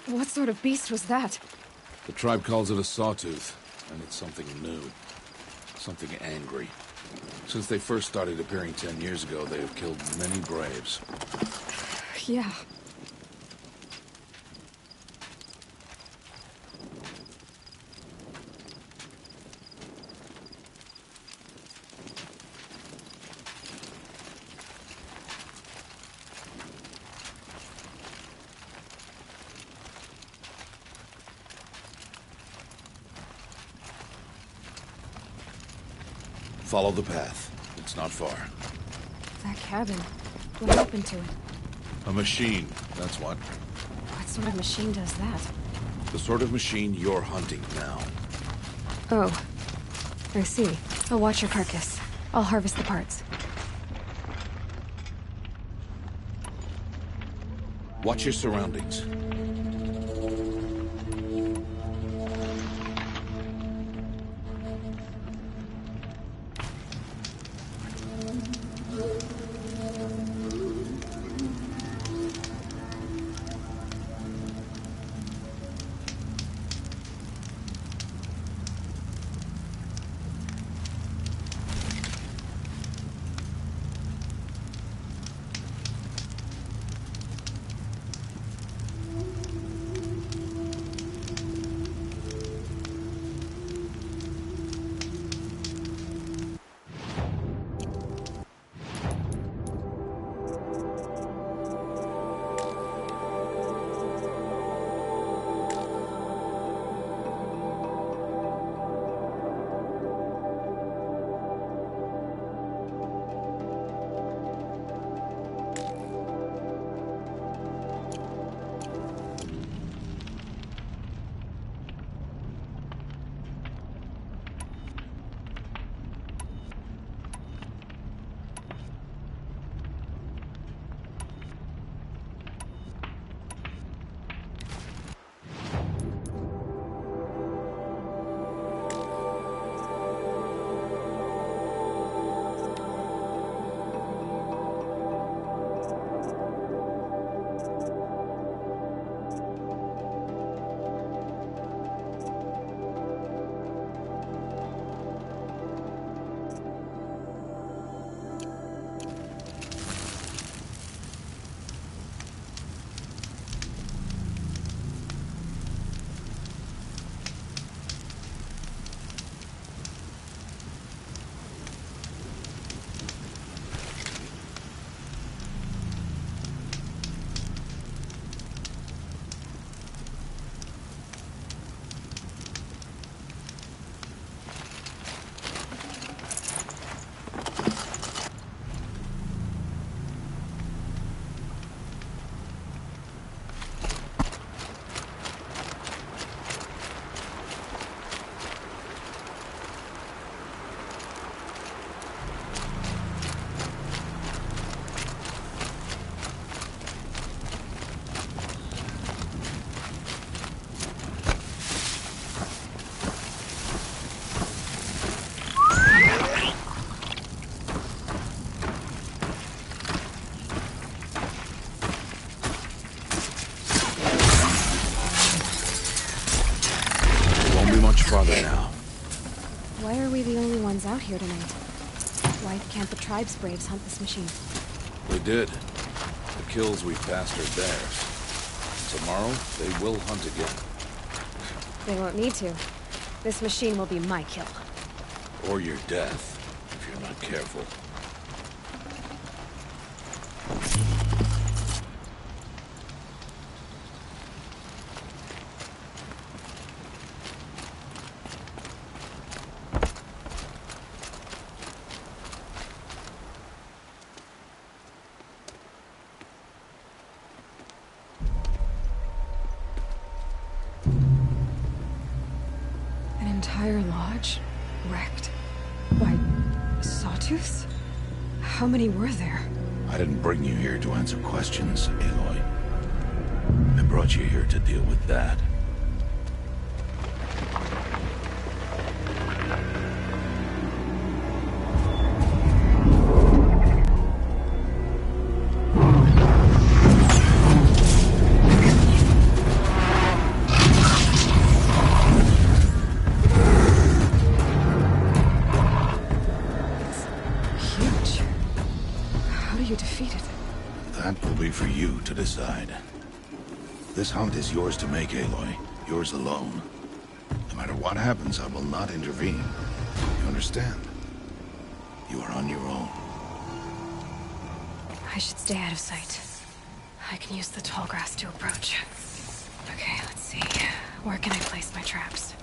What sort of beast was that? The tribe calls it a sawtooth, and it's something new. Something angry. Since they first started appearing 10 years ago, they have killed many braves. Yeah. Follow the path. It's not far. That cabin. What happened to it? A machine, that's what. What sort of machine does that? The sort of machine you're hunting now. Oh. I see. I'll watch your carcass. I'll harvest the parts. Watch your surroundings. Farther now. Why are we the only ones out here tonight? Why can't the tribe's braves hunt this machine? They did. The kills we passed are theirs. Tomorrow, they will hunt again. They won't need to. This machine will be my kill. Or your death, if you're not careful. Entire lodge wrecked by sawtooths? How many were there? I didn't bring you here to answer questions, Aloy. I brought you here to deal with that. for you to decide. This hunt is yours to make, Aloy. Yours alone. No matter what happens, I will not intervene. You understand? You are on your own. I should stay out of sight. I can use the tall grass to approach. Okay, let's see. Where can I place my traps?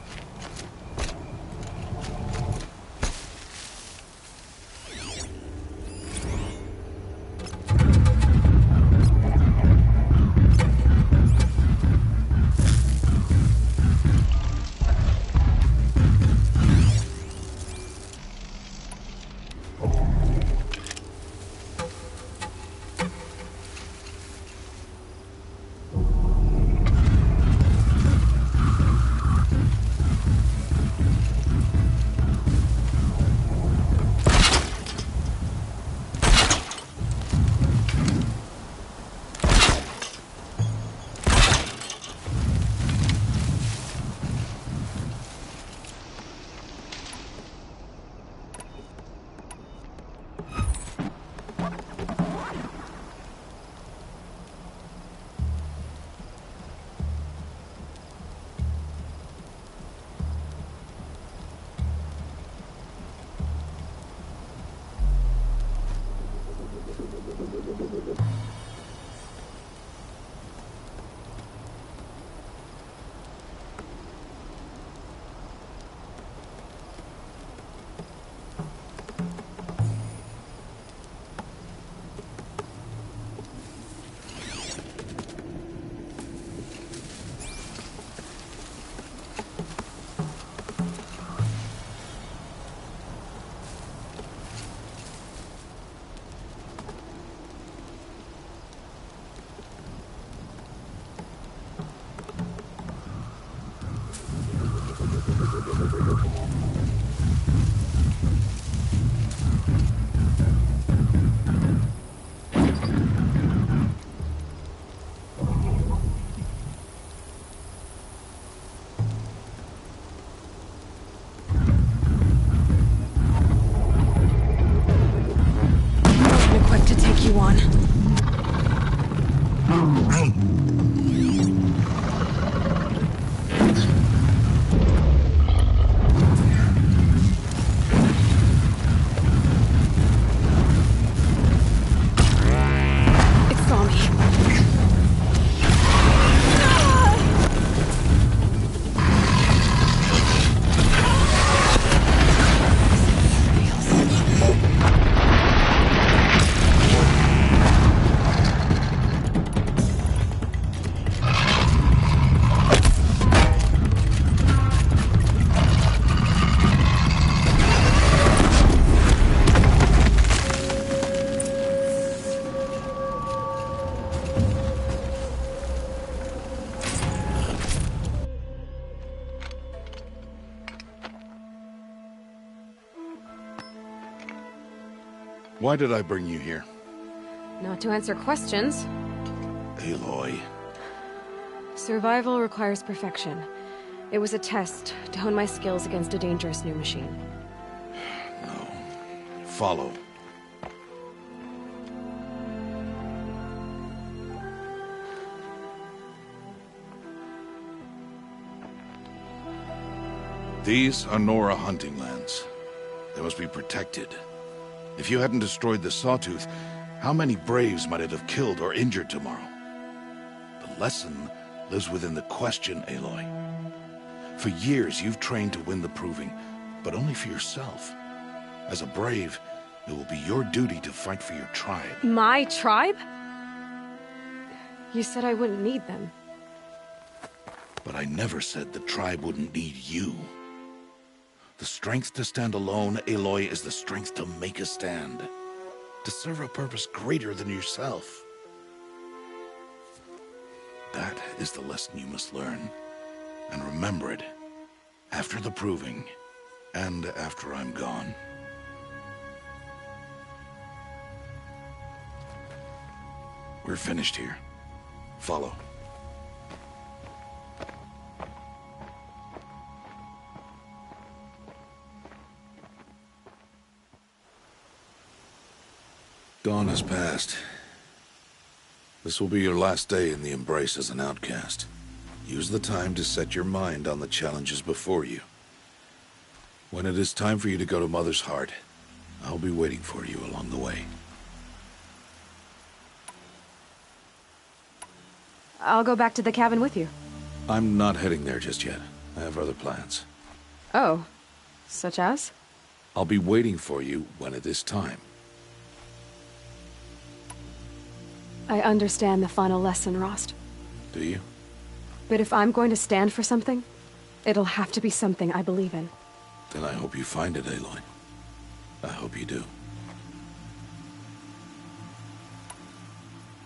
Why did I bring you here? Not to answer questions. Aloy. Survival requires perfection. It was a test to hone my skills against a dangerous new machine. No. Follow. These are Nora hunting lands. They must be protected. If you hadn't destroyed the Sawtooth, how many Braves might it have killed or injured tomorrow? The lesson lives within the question, Aloy. For years, you've trained to win the Proving, but only for yourself. As a Brave, it will be your duty to fight for your tribe. My tribe? You said I wouldn't need them. But I never said the tribe wouldn't need you. The strength to stand alone, Aloy, is the strength to make a stand. To serve a purpose greater than yourself. That is the lesson you must learn. And remember it. After the Proving. And after I'm gone. We're finished here. Follow. Dawn has passed. This will be your last day in the Embrace as an outcast. Use the time to set your mind on the challenges before you. When it is time for you to go to Mother's Heart, I'll be waiting for you along the way. I'll go back to the cabin with you. I'm not heading there just yet. I have other plans. Oh. Such as? I'll be waiting for you when it is time. I understand the final lesson, Rost. Do you? But if I'm going to stand for something, it'll have to be something I believe in. Then I hope you find it, Aloy. I hope you do.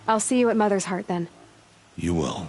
I'll see you at Mother's Heart, then. You will.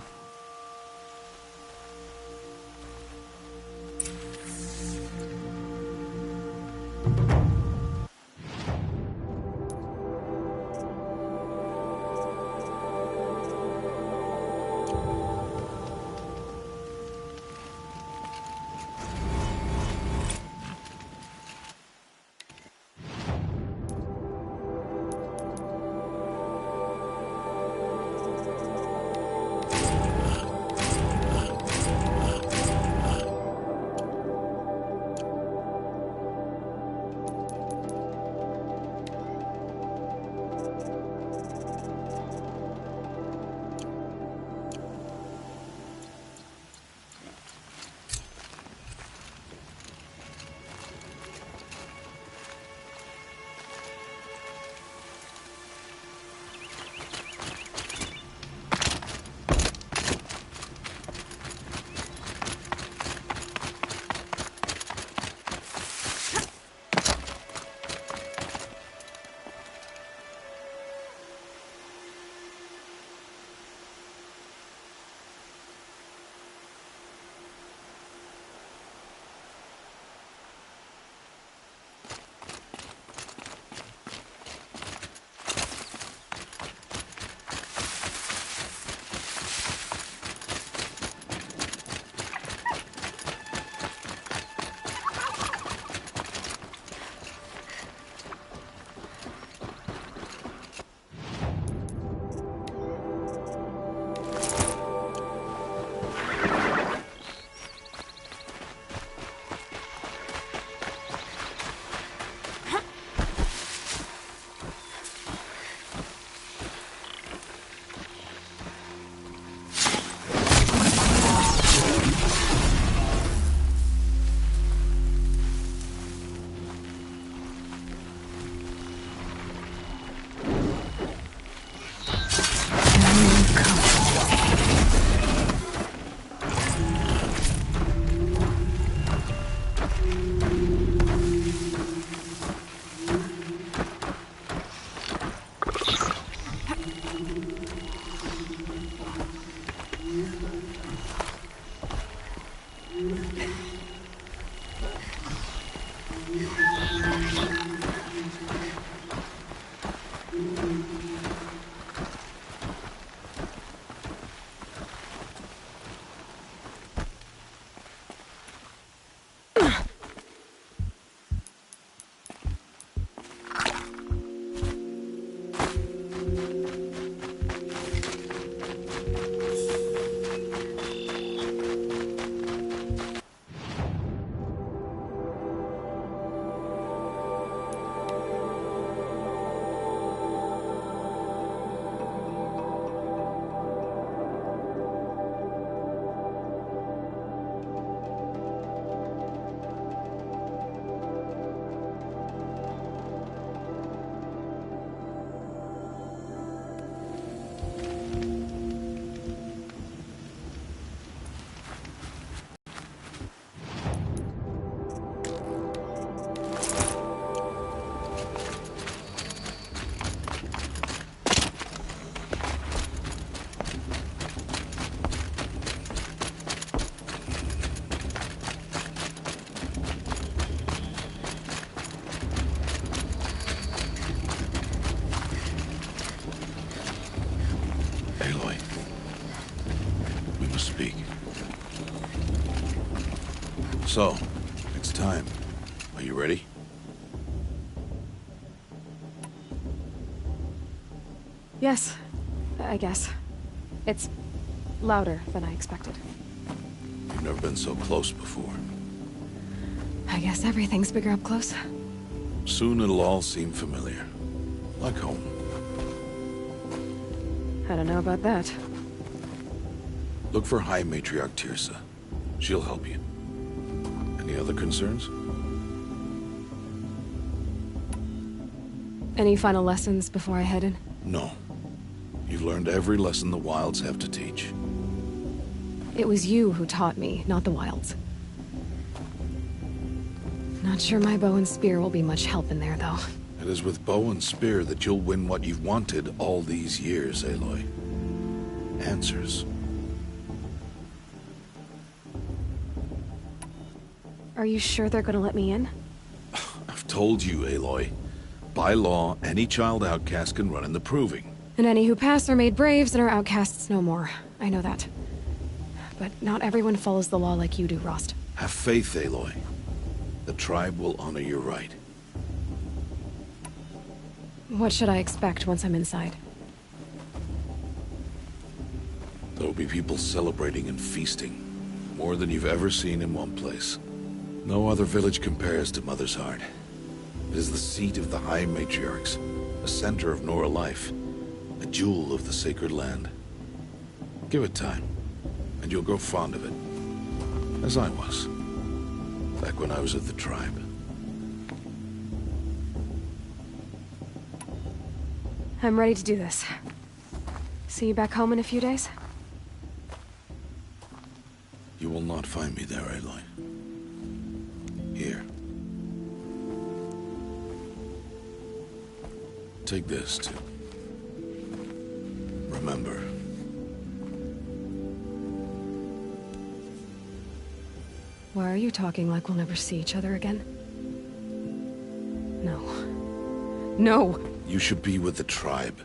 Aloy, we must speak. So, it's time. Are you ready? Yes. I guess. It's louder than I expected. You've never been so close before. I guess everything's bigger up close. Soon it'll all seem familiar. Like home. I don't know about that. Look for High Matriarch Tirsa. She'll help you. Any other concerns? Any final lessons before I head in? No. You've learned every lesson the Wilds have to teach. It was you who taught me, not the Wilds. Not sure my bow and spear will be much help in there, though. It is with bow and spear that you'll win what you've wanted all these years, Aloy. Answers. Are you sure they're gonna let me in? I've told you, Aloy. By law, any child outcast can run in the Proving. And any who pass are made braves and are outcasts no more. I know that. But not everyone follows the law like you do, Rost. Have faith, Aloy. The tribe will honor your right. What should I expect once I'm inside? There will be people celebrating and feasting. More than you've ever seen in one place. No other village compares to Mother's Heart. It is the seat of the High Matriarchs, a center of Nora life, a jewel of the sacred land. Give it time, and you'll grow fond of it. As I was, back when I was at the tribe. I'm ready to do this. See you back home in a few days? You will not find me there, Aloy. Here. Take this, too. Remember. Why are you talking like we'll never see each other again? No. No! You should be with the tribe.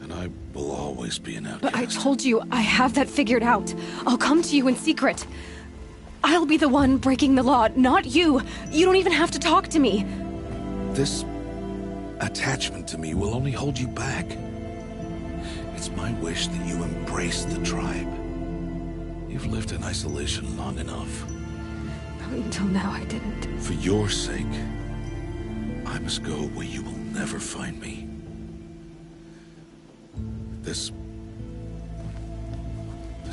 And I will always be an outcast. But I told you, I have that figured out. I'll come to you in secret. I'll be the one breaking the law, not you. You don't even have to talk to me. This attachment to me will only hold you back. It's my wish that you embrace the tribe. You've lived in isolation long enough. Until now, I didn't. For your sake, I must go where you will never find me. This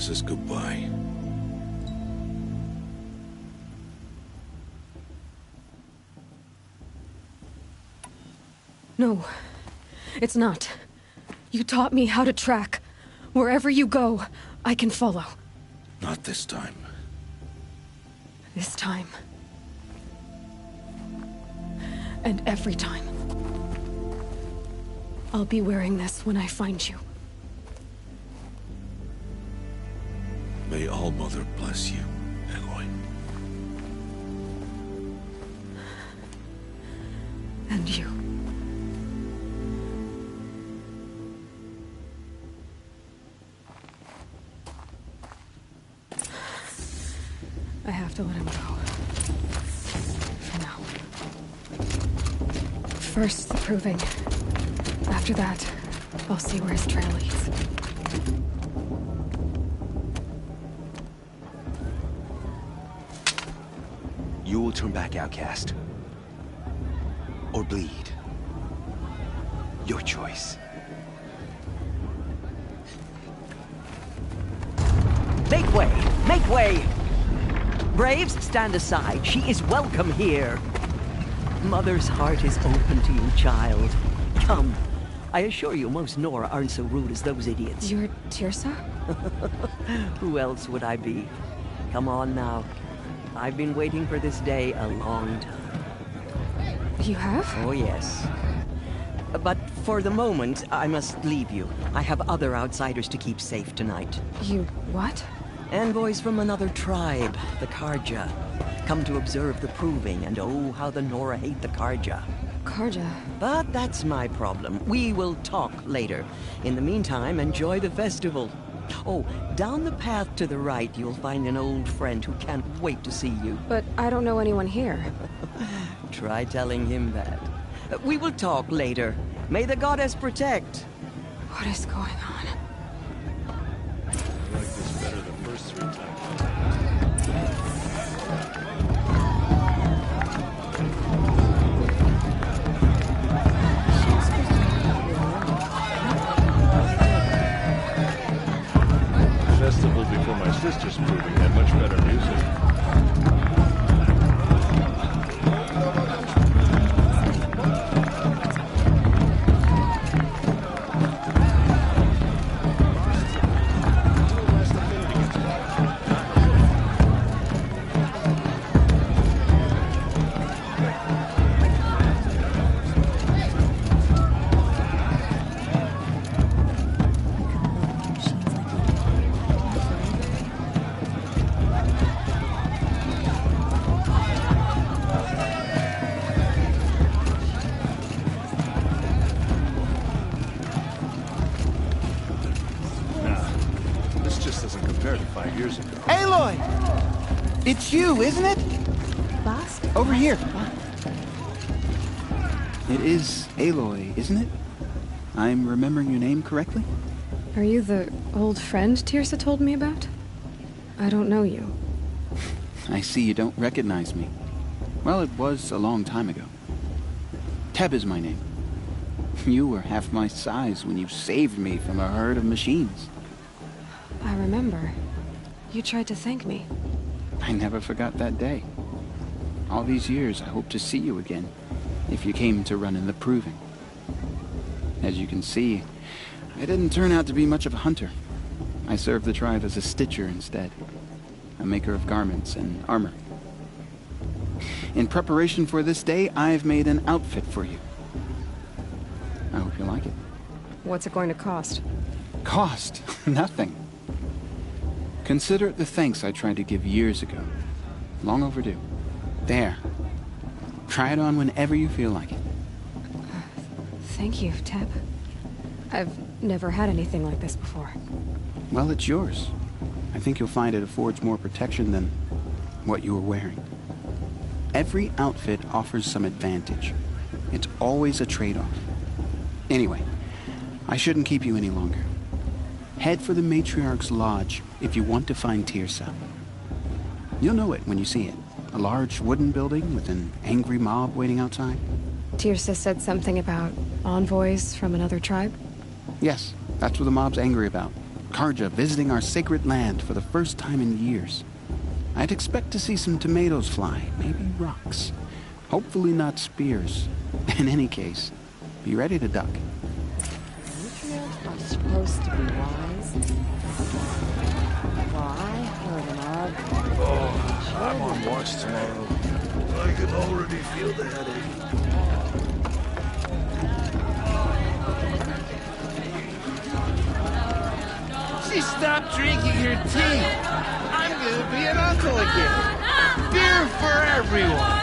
is goodbye. No, it's not. You taught me how to track. Wherever you go, I can follow. Not this time. This time. And every time. I'll be wearing this when I find you. May All-Mother bless you, Aloy. And you. I have to let him go. For now. First, the proving. After that, I'll see where his trail leads. You will turn back, outcast. Or bleed. Your choice. Make way! Make way! Braves, stand aside. She is welcome here. Mother's heart is open to you, child. Come. I assure you, most Nora aren't so rude as those idiots. You're Tirsa? Who else would I be? Come on now. I've been waiting for this day a long time. You have? Oh, yes. But for the moment, I must leave you. I have other outsiders to keep safe tonight. You what? Envoys from another tribe, the Karja. Come to observe the proving, and oh, how the Nora hate the Karja. Karja? But that's my problem. We will talk later. In the meantime, enjoy the festival. Oh, down the path to the right, you'll find an old friend who can't wait to see you. But I don't know anyone here. Try telling him that. We will talk later. May the goddess protect. What is going on? I like this better the first 3 times. Festival before my sister's proving had much better music. It's you, isn't it? Boss? Over here. It is Aloy, isn't it? I'm remembering your name correctly? Are you the old friend Tirsa told me about? I don't know you. I see you don't recognize me. Well, it was a long time ago. Teb is my name. You were half my size when you saved me from a herd of machines. I remember. You tried to thank me. I never forgot that day. All these years, I hope to see you again, if you came to run in the proving. As you can see, I didn't turn out to be much of a hunter. I served the tribe as a stitcher instead, a maker of garments and armor. In preparation for this day, I've made an outfit for you. I hope you like it. What's it going to cost? Cost? Nothing. Consider it the thanks I tried to give years ago. Long overdue. There. Try it on whenever you feel like it. Thank you, Teb. I've never had anything like this before. Well, it's yours. I think you'll find it affords more protection than what you were wearing. Every outfit offers some advantage. It's always a trade-off. Anyway, I shouldn't keep you any longer. Head for the Matriarch's Lodge if you want to find Tirsa. You'll know it when you see it. A large wooden building with an angry mob waiting outside. Tirsa said something about envoys from another tribe? Yes, that's what the mob's angry about. Karja visiting our sacred land for the first time in years. I'd expect to see some tomatoes fly, maybe rocks. Hopefully not spears. In any case, be ready to duck. Matriarchs are supposed to be wise. Well, I heard an argument. Oh, I'm on watch tomorrow. I can already feel the headache. She stopped drinking her tea. I'm gonna be an uncle again. Beer for everyone.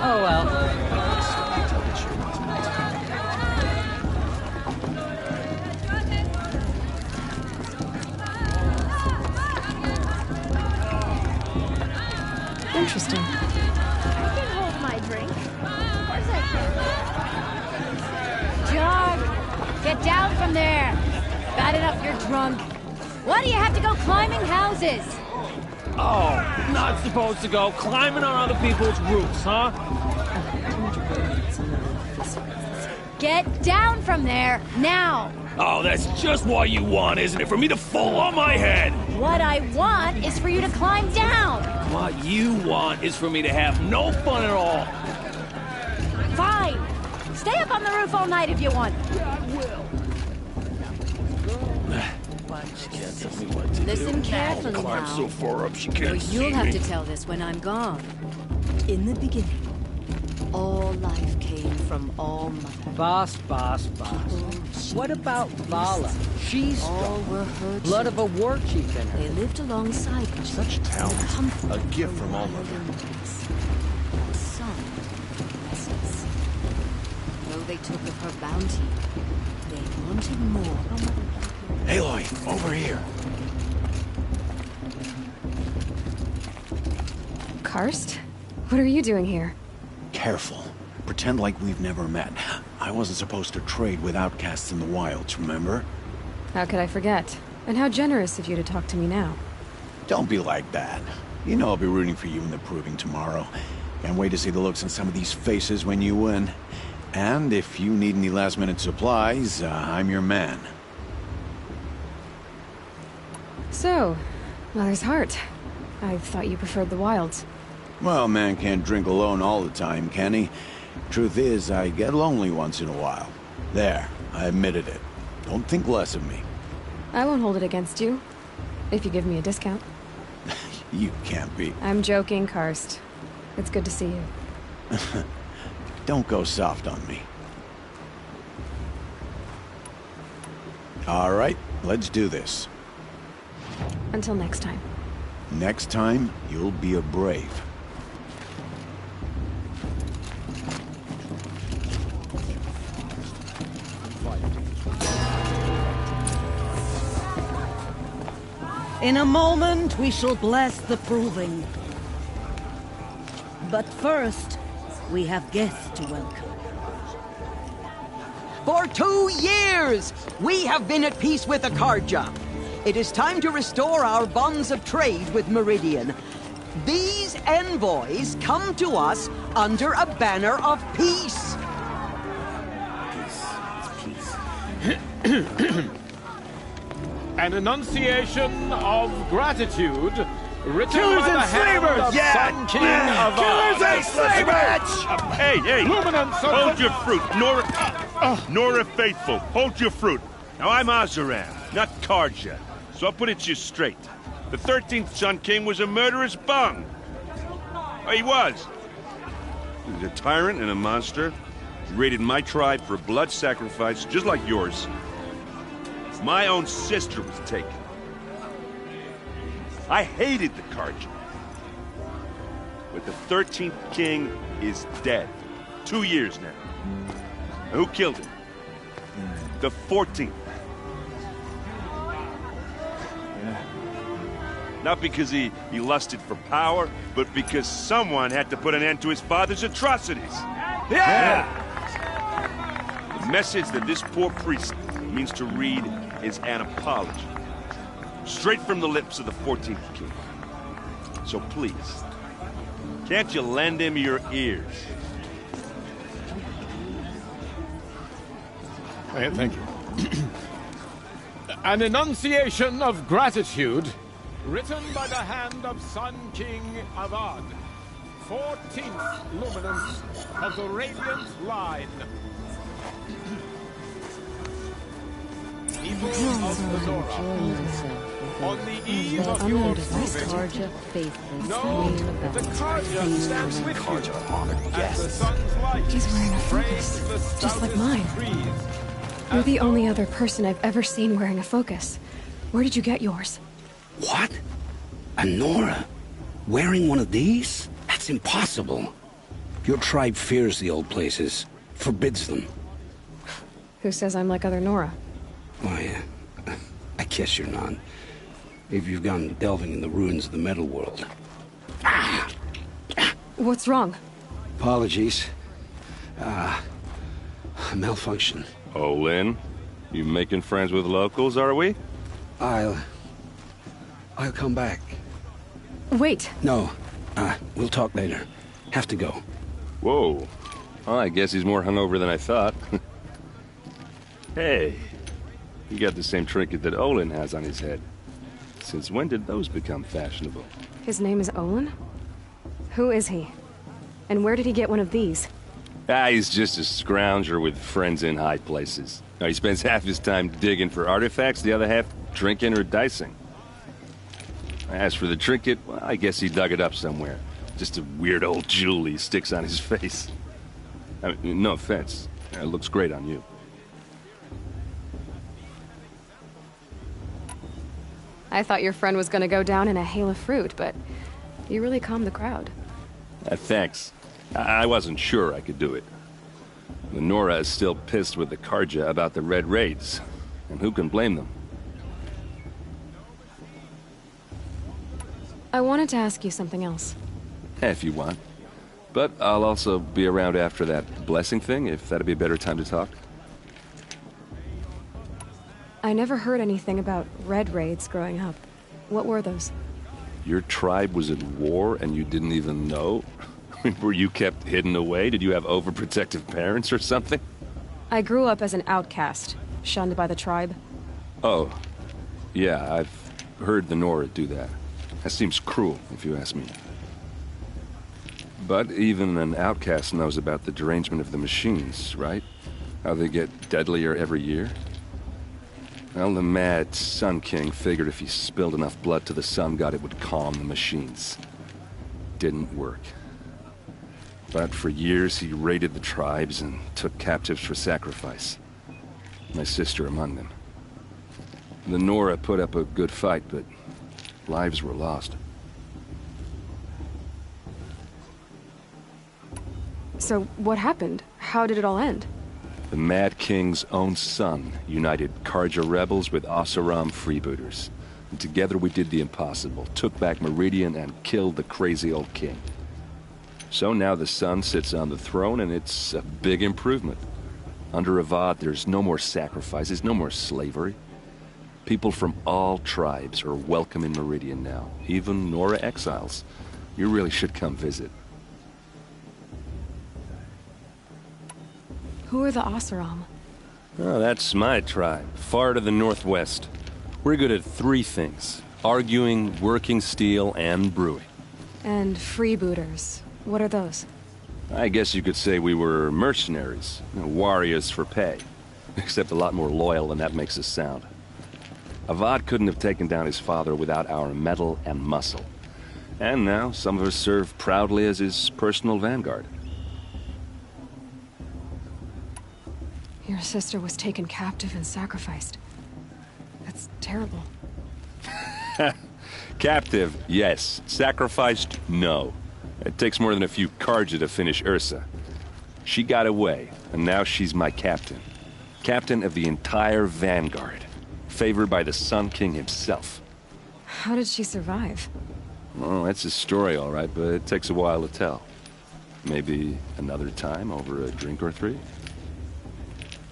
Oh well. Interesting. I can hold my drink. Of course I can. Jog! Get down from there! Bad enough you're drunk. Why do you have to go climbing houses? Oh, not supposed to go climbing on other people's roofs, huh? Get down from there, now! Oh, that's just what you want, isn't it? For me to fall on my head! What I want is for you to climb down! What you want is for me to have no fun at all. Fine! Stay up on the roof all night if you want. I will. She can't tell me what to Listen do. carefully Climb now. so far up she can't see You'll have me. to tell this when I'm gone. In the beginning, All life came from All Mother. Boss. What about Vala? She's All strong. were her Blood of a war chief in her. They lived alongside each other. Such talent. A gift from All Mother. Some lessons. Though they took of her bounty, they wanted more. Aloy, over here. Karst? What are you doing here? Careful. Pretend like we've never met. I wasn't supposed to trade with outcasts in the wilds, remember? How could I forget? And how generous of you to talk to me now. Don't be like that. You know I'll be rooting for you in the proving tomorrow. Can't wait to see the looks on some of these faces when you win. And if you need any last-minute supplies, I'm your man. So, Mother's Heart. I thought you preferred the wilds. Well, man can't drink alone all the time, can he? Truth is, I get lonely once in a while. There, I admitted it. Don't think less of me. I won't hold it against you. If you give me a discount. You can't be. I'm joking, Karst. It's good to see you. Don't go soft on me. All right, let's do this. Until next time. Next time, you'll be a brave. In a moment, we shall bless the proving. But first, we have guests to welcome. For 2 years, we have been at peace with Akarja. It is time to restore our bonds of trade with Meridian. These envoys come to us under a banner of peace. An enunciation of gratitude written Killers by the and hand slavers! of Yeah! Sun King of Killers and slavers! Hey! Luminance of Hold the... your fruit, Nora Faithful. Hold your fruit. Now I'm Azaran, not Karja, so I'll put it to you straight. The 13th Sun King was a murderous bung. Oh, he was. He was a tyrant and a monster. He raided my tribe for a blood sacrifice, just like yours. My own sister was taken. I hated the Karja. But the 13th king is dead. 2 years now. And who killed him? The 14th. Not because he lusted for power, but because someone had to put an end to his father's atrocities. Yeah! The message that this poor priest means to read is an apology. Straight from the lips of the 14th king. So please, can't you lend him your ears? Thank you. An enunciation of gratitude written by the hand of Sun King Avad, 14th luminance of the Radiant Line. People of the Nora, on the eve of your proving, know that the Karja stands with you, as the sun's light He's wearing a focus, frames the just like stoutest mine. trees. You're the only other person I've ever seen wearing a focus. Where did you get yours? What? A Nora? Wearing one of these? That's impossible. Your tribe fears the old places, forbids them. Who says I'm like other Nora? Why, I guess you're not. If you've gone delving in the ruins of the metal world. What's wrong? Apologies. A malfunction. Oh, Lynn, you making friends with locals, are we? I'll come back. Wait. No, we'll talk later. Have to go. Whoa. Well, I guess he's more hungover than I thought. Hey, you got the same trinket that Olin has on his head. Since when did those become fashionable? His name is Olin? Who is he? And where did he get one of these? He's just a scrounger with friends in high places. He spends half his time digging for artifacts, the other half drinking or dicing. As for the trinket, well, I guess he dug it up somewhere. Just a weird old jewel he sticks on his face. I mean, no offense. It looks great on you. I thought your friend was gonna go down in a hail of fruit, but you really calmed the crowd. Thanks. I wasn't sure I could do it. The Nora is still pissed with the Karja about the Red Raids, and who can blame them? I wanted to ask you something else. If you want. But I'll also be around after that blessing thing, if that'd be a better time to talk. I never heard anything about Red Raids growing up. What were those? Your tribe was at war and you didn't even know? Were you kept hidden away? Did you have overprotective parents or something? I grew up as an outcast, shunned by the tribe. Oh. Yeah, I've heard the Nora do that. That seems cruel, if you ask me. But even an outcast knows about the derangement of the machines, right? How they get deadlier every year? Well, the mad Sun King figured if he spilled enough blood to the Sun God, it would calm the machines. Didn't work. But for years, he raided the tribes and took captives for sacrifice. My sister among them. The Nora put up a good fight, but lives were lost. So, what happened? How did it all end? The Mad King's own son united Karja rebels with Oseram freebooters. And together we did the impossible, took back Meridian and killed the crazy old king. So now the son sits on the throne and it's a big improvement. Under Avad, there's no more sacrifices, no more slavery. People from all tribes are welcome in Meridian now, even Nora exiles. You really should come visit. Who are the Oseram? Oh, that's my tribe, far to the northwest. We're good at three things: arguing, working steel, and brewing. And freebooters. What are those? I guess you could say we were mercenaries, warriors for pay. Except a lot more loyal than that makes us sound. Avad couldn't have taken down his father without our metal and muscle. And now some of us serve proudly as his personal vanguard. Your sister was taken captive and sacrificed. That's terrible. Captive, yes. Sacrificed, no. It takes more than a few Karja to finish Ursa. She got away, and now she's my captain. Captain of the entire vanguard. Favored by the Sun King himself. How did she survive? Oh, that's a story, all right, but it takes a while to tell. Maybe another time over a drink or three?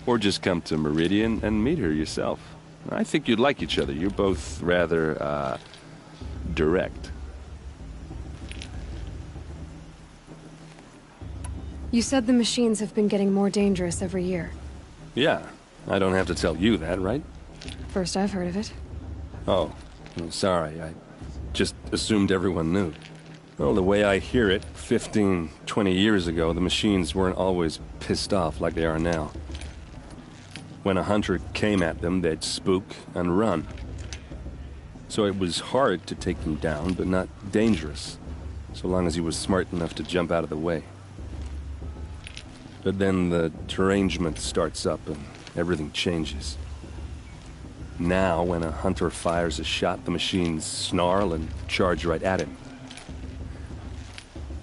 Or just come to Meridian and meet her yourself. I think you'd like each other. You're both rather, direct. You said the machines have been getting more dangerous every year. Yeah, I don't have to tell you that, right? First I've heard of it. Oh, well, sorry. I just assumed everyone knew. Well, the way I hear it, 15, 20 years ago, the machines weren't always pissed off like they are now. When a hunter came at them, they'd spook and run. So it was hard to take them down, but not dangerous, so long as he was smart enough to jump out of the way. But then the derangement starts up and everything changes. Now, when a hunter fires a shot, the machines snarl and charge right at him.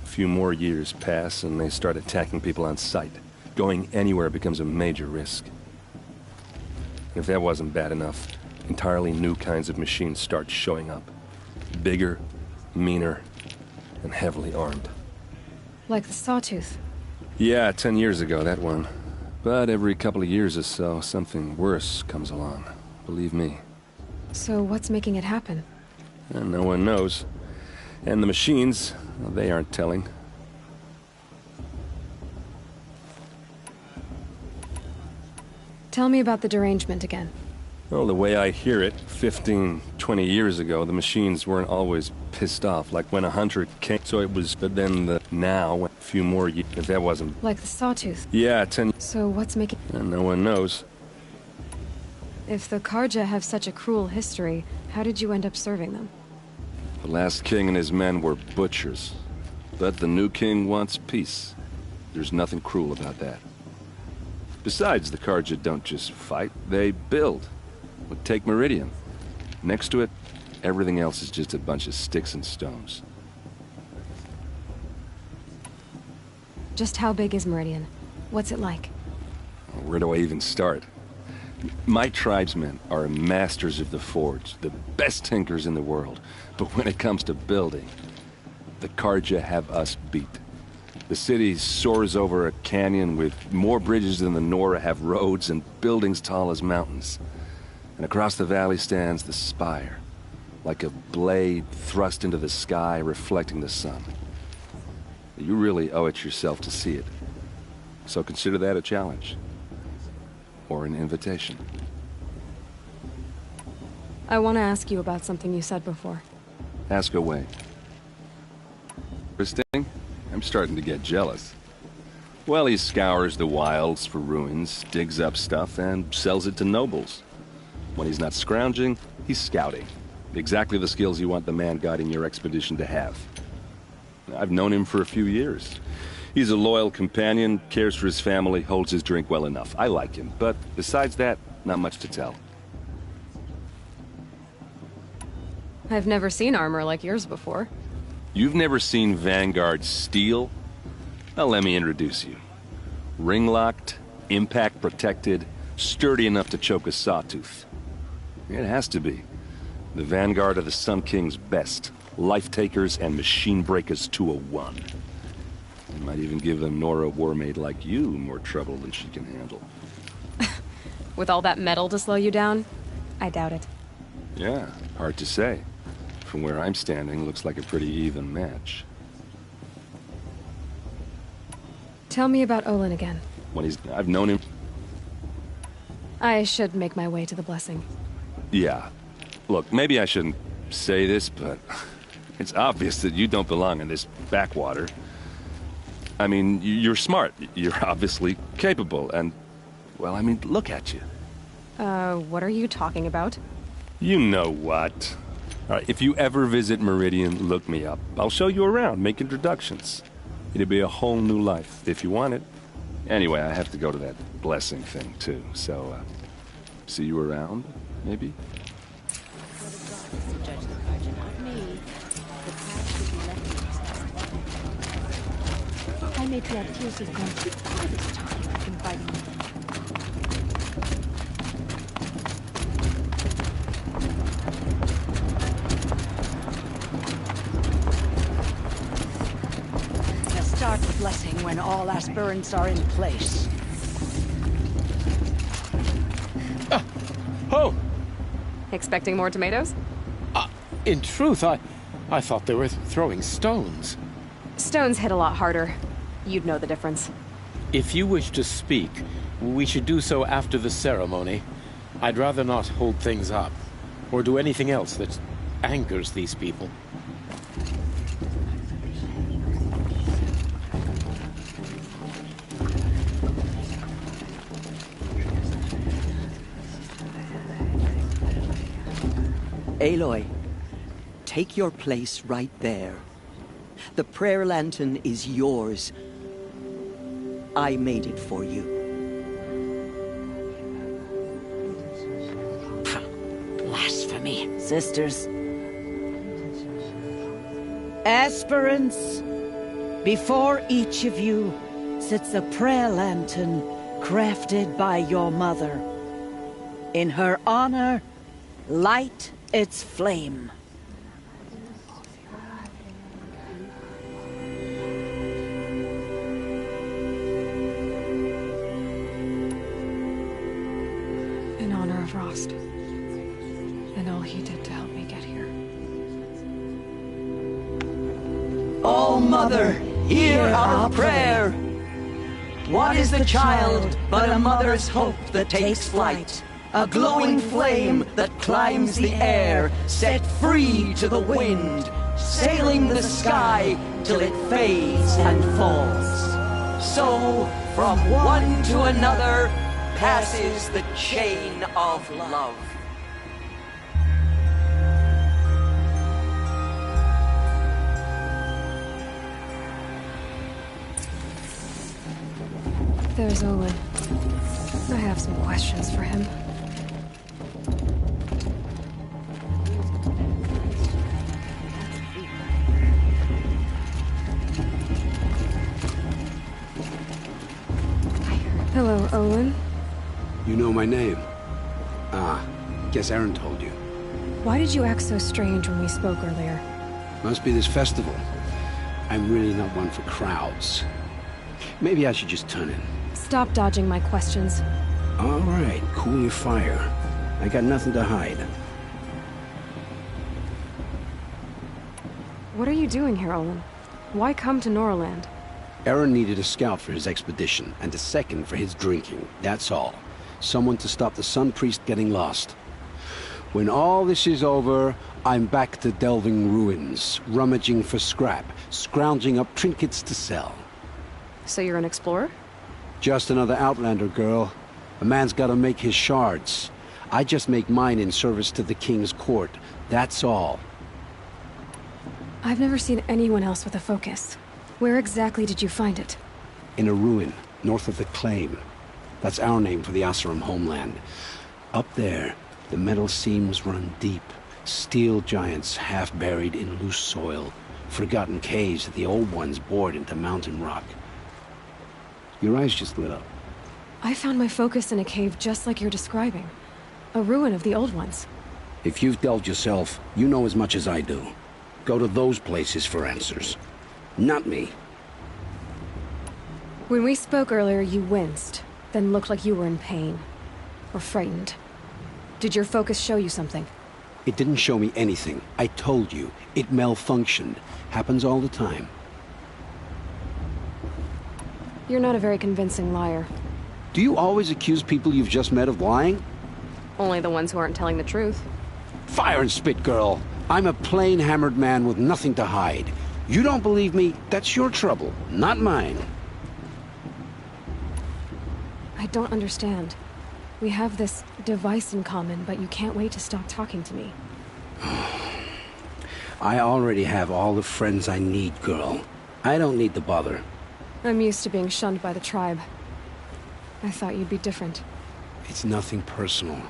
A few more years pass and they start attacking people on sight. Going anywhere becomes a major risk. If that wasn't bad enough, entirely new kinds of machines start showing up. Bigger, meaner, and heavily armed. Like the Sawtooth. Yeah, 10 years ago, that one. But every couple of years or so, something worse comes along. Believe me. So what's making it happen? And no one knows. And the machines, well, they aren't telling. Tell me about the derangement again. Well, the way I hear it, 15, 20 years ago, the machines weren't always pissed off, like when a hunter came. So it was, but then now, a few more years, if that wasn't... Like the Sawtooth? Yeah, 10... So what's making... And no one knows. If the Karja have such a cruel history, how did you end up serving them? The last king and his men were butchers. But the new king wants peace. There's nothing cruel about that. Besides, the Carja don't just fight, they build. But take Meridian. Next to it, everything else is just a bunch of sticks and stones. Just how big is Meridian? What's it like? Where do I even start? My tribesmen are masters of the forge, the best tinkers in the world. But when it comes to building, the Carja have us beat. The city soars over a canyon with more bridges than the Nora have roads and buildings tall as mountains. And across the valley stands the spire, like a blade thrust into the sky reflecting the sun. You really owe it yourself to see it. So consider that a challenge. Or an invitation. I want to ask you about something you said before. Ask away. Interesting? I'm starting to get jealous. Well, he scours the wilds for ruins, digs up stuff, and sells it to nobles. When he's not scrounging, he's scouting. Exactly the skills you want the man guiding your expedition to have. I've known him for a few years. He's a loyal companion, cares for his family, holds his drink well enough. I like him, but besides that, not much to tell. I've never seen armor like yours before. You've never seen Vanguard steel? Well, let me introduce you. Ring-locked, impact-protected, sturdy enough to choke a sawtooth. It has to be. The Vanguard of the Sun King's best. Life-takers and machine-breakers to a one. You might even give a Nora warmaid like you more trouble than she can handle. With all that metal to slow you down? I doubt it. Yeah, hard to say. From where I'm standing, looks like a pretty even match. Tell me about Olin again. I've known him... I should make my way to the blessing. Yeah. Look, maybe I shouldn't say this, but... it's obvious that you don't belong in this backwater. I mean, you're smart. You're obviously capable, and... well, I mean, look at you. What are you talking about? You know what. All right, if you ever visit Meridian, look me up. I'll show you around, make introductions. It'll be a whole new life, if you want it. Anyway, I have to go to that blessing thing, too, so, see you around, maybe? I may be at tears have gone too far this time, inviting me. Start the blessing when all aspirants are in place. Oh! Expecting more tomatoes? In truth, I thought they were throwing stones. Stones hit a lot harder. You'd know the difference. If you wish to speak, we should do so after the ceremony. I'd rather not hold things up, or do anything else that angers these people. Aloy, take your place right there. The prayer lantern is yours. I made it for you. Blasphemy. Sisters. Aspirants, before each of you sits a prayer lantern crafted by your mother. In her honor, light its flame. In honor of Rost. And all he did to help me get here. Oh, Mother, hear our prayer. What is the child but a mother's hope that takes flight? A glowing flame that climbs the air, set free to the wind, sailing the sky till it fades and falls. So, from one to another, passes the chain of love. There's Olin. I have some questions for him. Hello, Olin. You know my name? Ah, guess Aaron told you. Why did you act so strange when we spoke earlier? Must be this festival. I'm really not one for crowds. Maybe I should just turn in. Stop dodging my questions. All right, cool your fire. I got nothing to hide. What are you doing here, Olin? Why come to Norland? Aaron needed a scout for his expedition, and a second for his drinking. That's all. Someone to stop the Sun Priest getting lost. When all this is over, I'm back to delving ruins, rummaging for scrap, scrounging up trinkets to sell. So you're an explorer? Just another Outlander, girl. A man's gotta make his shards. I just make mine in service to the King's court. That's all. I've never seen anyone else with a focus. Where exactly did you find it? In a ruin, north of the Claim. That's our name for the Asuram homeland. Up there, the metal seams run deep. Steel giants half buried in loose soil. Forgotten caves that the old ones bored into mountain rock. Your eyes just lit up. I found my focus in a cave just like you're describing. A ruin of the old ones. If you've delved yourself, you know as much as I do. Go to those places for answers. Not me. When we spoke earlier, you winced, then looked like you were in pain. Or frightened. Did your focus show you something? It didn't show me anything. I told you. It malfunctioned. Happens all the time. You're not a very convincing liar. Do you always accuse people you've just met of lying? Only the ones who aren't telling the truth. Fire and spit, girl. I'm a plain hammered man with nothing to hide. You don't believe me, that's your trouble, not mine. I don't understand. We have this device in common, but you can't wait to stop talking to me. I already have all the friends I need, girl. I don't need the bother. I'm used to being shunned by the tribe. I thought you'd be different. It's nothing personal.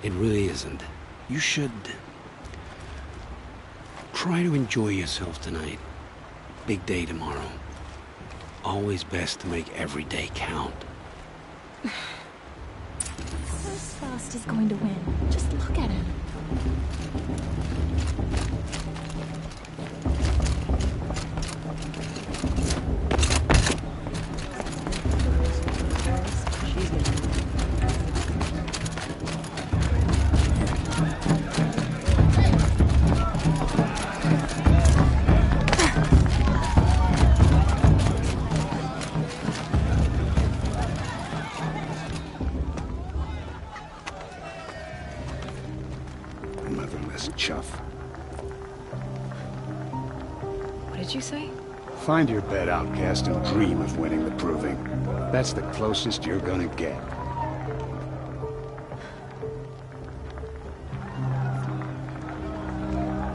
It really isn't. You should... try to enjoy yourself tonight. Big day tomorrow. Always best to make every day count. This fast is going to win. Just look at him. What did you say? Find your bed, outcast, and dream of winning the proving. That's the closest you're gonna get.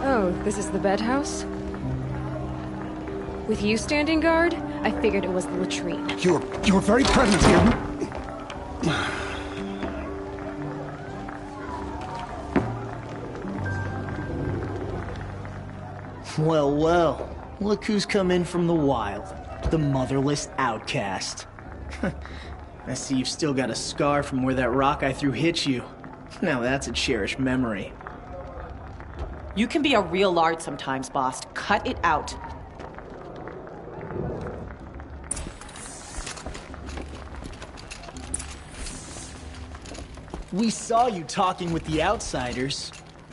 Oh, this is the bed house? With you standing guard, I figured it was the latrine. Your very presence here... Well, well. Look who's come in from the wild. The motherless outcast. I see you've still got a scar from where that rock I threw hit you. Now that's a cherished memory. You can be a real lard sometimes, boss. Cut it out. We saw you talking with the outsiders.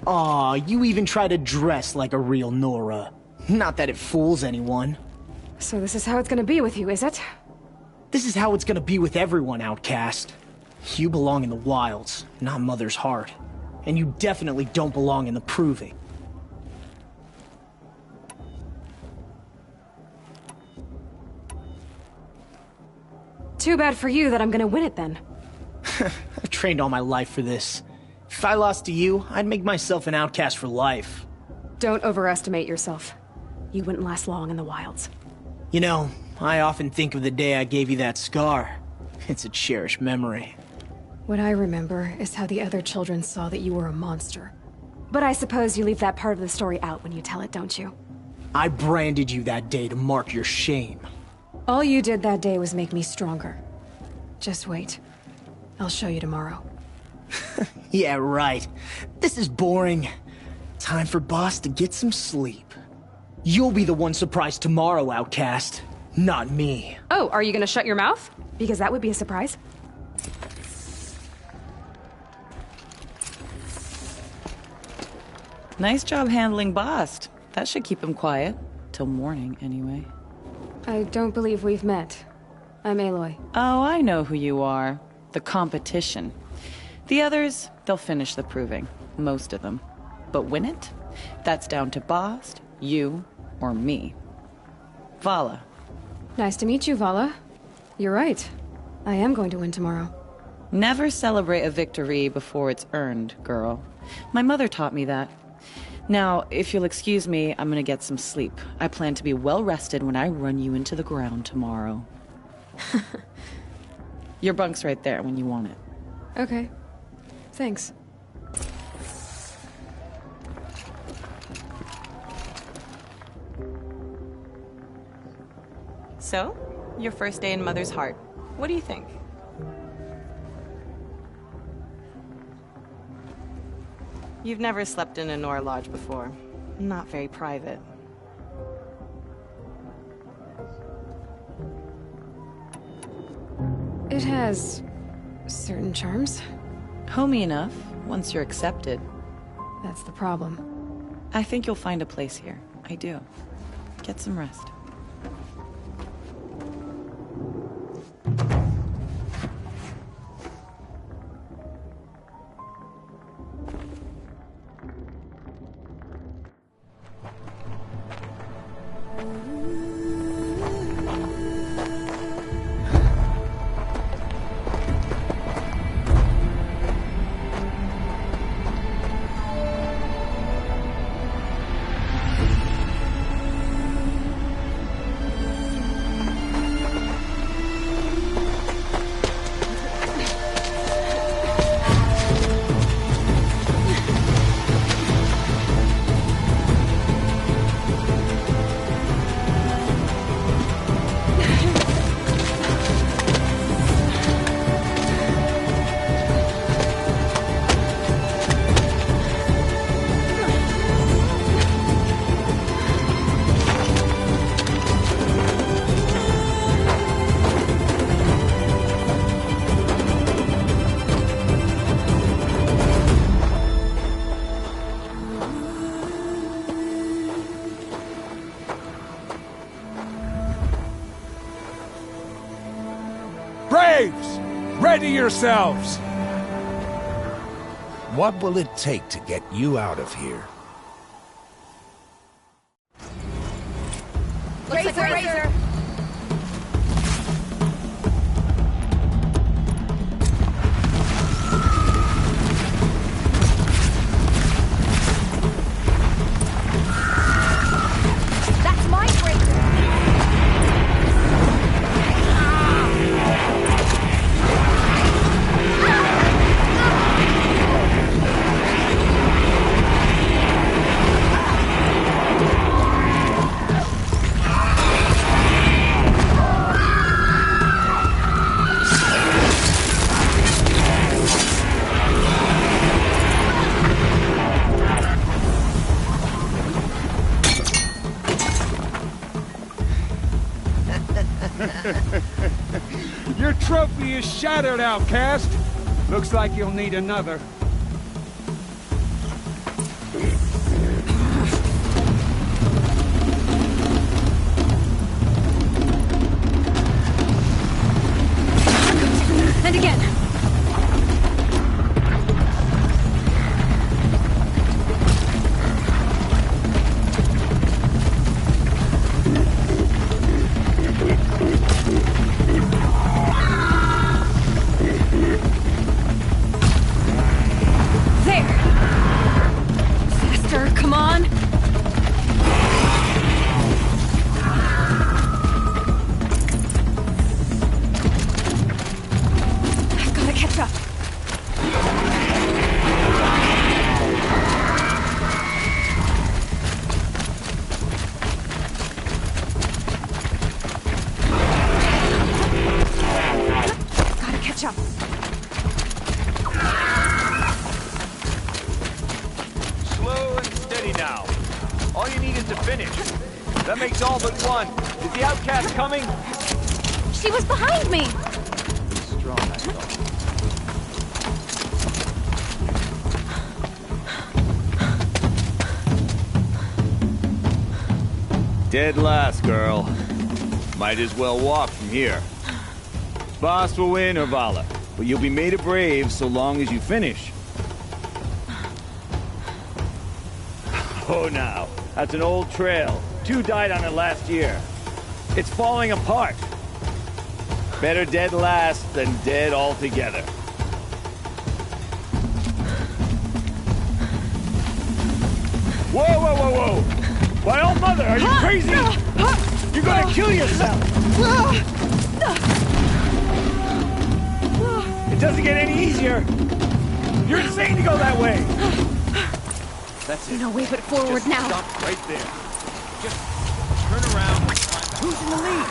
Aw, you even try to dress like a real Nora. Not that it fools anyone. So this is how it's gonna be with you, is it? This is how it's gonna be with everyone, outcast. You belong in the wilds, not Mother's heart. And you definitely don't belong in the proving. Too bad for you that I'm gonna win it then. I've trained all my life for this. If I lost to you, I'd make myself an outcast for life. Don't overestimate yourself. You wouldn't last long in the wilds. You know, I often think of the day I gave you that scar. It's a cherished memory. What I remember is how the other children saw that you were a monster. But I suppose you leave that part of the story out when you tell it, don't you? I branded you that day to mark your shame. All you did that day was make me stronger. Just wait. I'll show you tomorrow. Yeah, right. This is boring. Time for Boss to get some sleep. You'll be the one surprised tomorrow, Outcast. Not me. Oh, are you gonna shut your mouth? Because that would be a surprise. Nice job handling Bast. That should keep him quiet. Till morning, anyway. I don't believe we've met. I'm Aloy. Oh, I know who you are. The competition. The others, they'll finish the proving. Most of them. But win it? That's down to Bast, you, or me. Vala. Nice to meet you, Vala. You're right. I am going to win tomorrow. Never celebrate a victory before it's earned, girl. My mother taught me that. Now, if you'll excuse me, I'm gonna get some sleep. I plan to be well rested when I run you into the ground tomorrow. Your bunk's right there when you want it. Okay. Thanks. So, your first day in Mother's heart. What do you think? You've never slept in a Nora lodge before. Not very private. It has certain charms. Homey enough, once you're accepted. That's the problem. I think you'll find a place here. I do. Get some rest. Braves! Ready yourselves! What will it take to get you out of here? Looks like a razor. That's my razor. Your trophy is shattered, Outcast. Looks like you'll need another. And again. makes all but one. Is the outcast coming? She was behind me! Strong, I thought. Dead last, girl. Might as well walk from here. Boss will win, or Vala, but you'll be made a brave so long as you finish. Oh, now. That's an old trail. 2 died on it last year. It's falling apart. Better dead last than dead altogether. Whoa, whoa, whoa, whoa! By all mother, are you crazy? You're gonna kill yourself! It doesn't get any easier! You're insane to go that way! That's it. No way but forward Just now. Stop right there. Just turn around. Who's in the lead?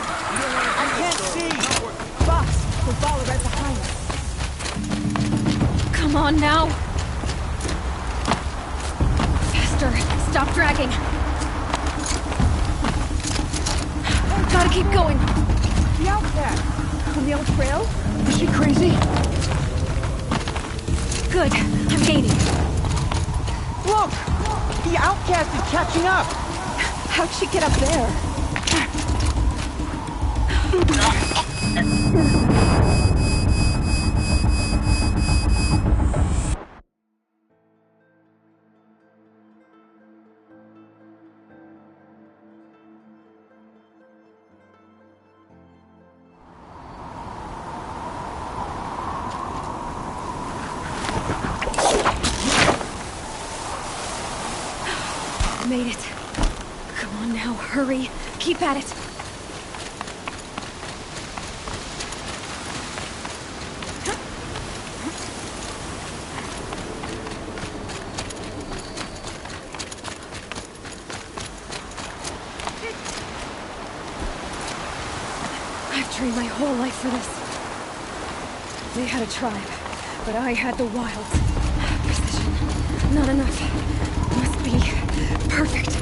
I can't see. Boss, the Vala right behind us. Come on now. Faster. Stop dragging. Gotta keep going. The outcast. On the old trail? Is she crazy? Good. I'm gaining. Look! The outcast is catching up! How'd she get up there? Made it. Come on now, hurry. Keep at it. I've trained my whole life for this. They had a tribe, but I had the wilds. Precision. Not enough. Must be perfect.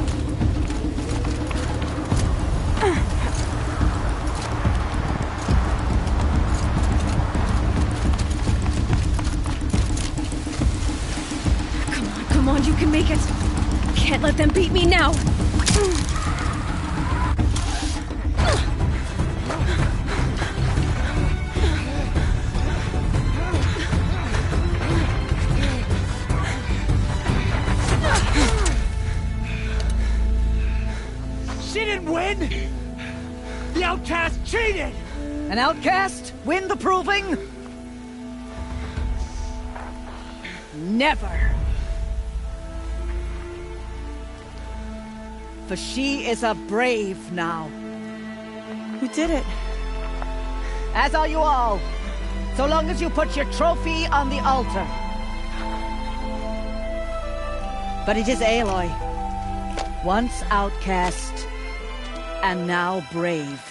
Come on, you can make it. Can't let them beat me now. She didn't win! The outcast cheated! An outcast? Win the proving? Never. For she is a brave now. We did it. As are you all. So long as you put your trophy on the altar. But it is Aloy. Once outcast, and now brave,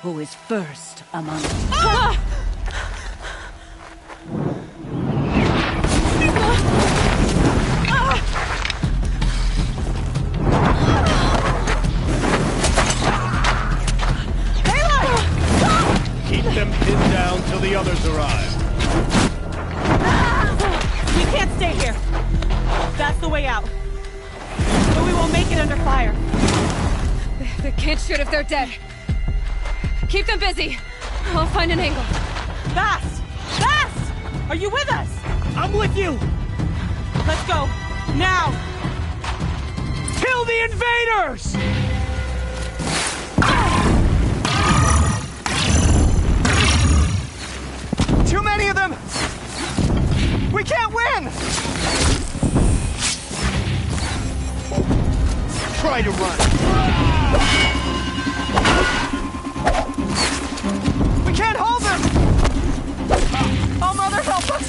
who is first among us. Ah! Keep them pinned down till the others arrive. We can't stay here. That's the way out. But we won't make it under fire. They can't shoot if they're dead. Keep them busy. I'll find an angle. Fast! Fast! Are you with us? I'm with you! Let's go. Now! Kill the invaders! Too many of them! We can't win! Try to run. We can't hold them! Oh, Mother, help us!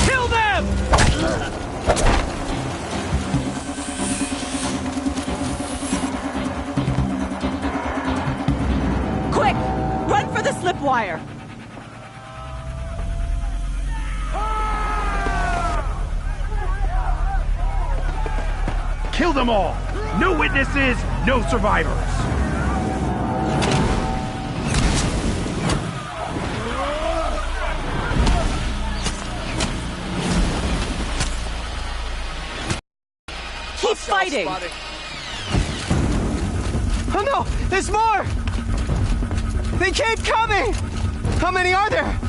Kill them! Quick! Run for the slip wire! Kill them all! No witnesses, no survivors! Keep fighting! Oh no! There's more! They keep coming! How many are there?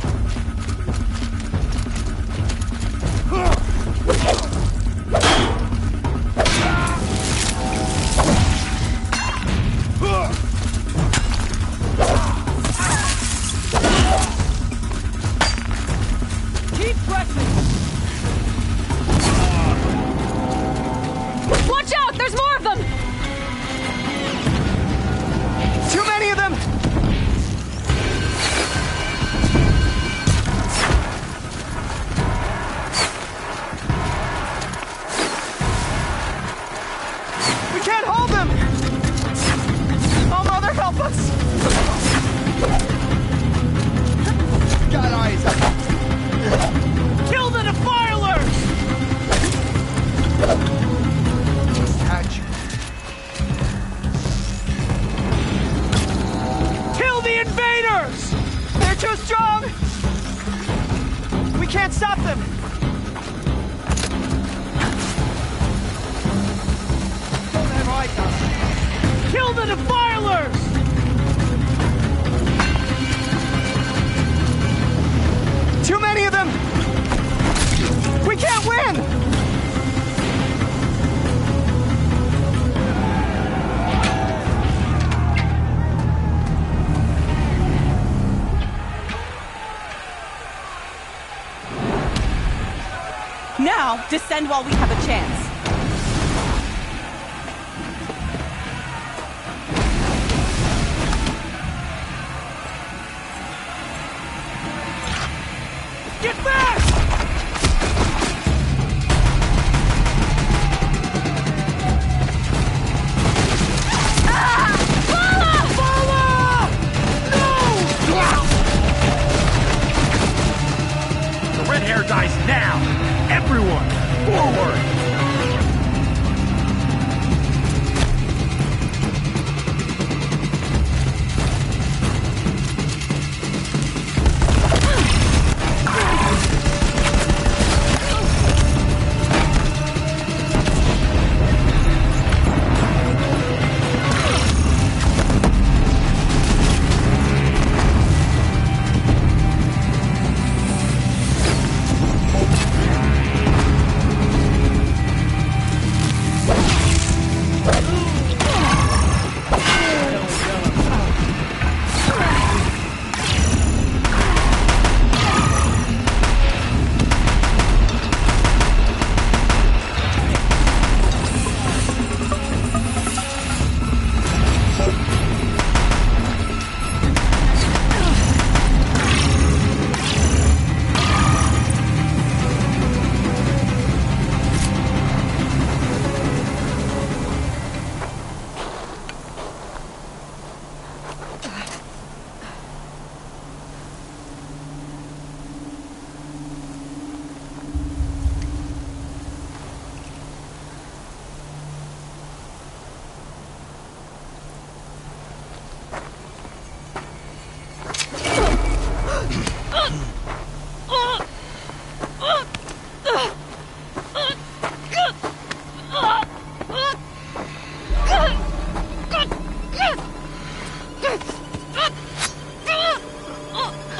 Keep pressing! Watch out! There's more of them! Too many of them! We can't hold them! Oh, Mother, help us! Got eyes up! Kill the defilers! Just had you. Kill the invaders! They're too strong! We can't stop them! Don't have eyes on them. Kill the defilers! Too many of them! We can't win! Now, descend while we have a chance. Get back! The red hair dies now! Everyone, forward!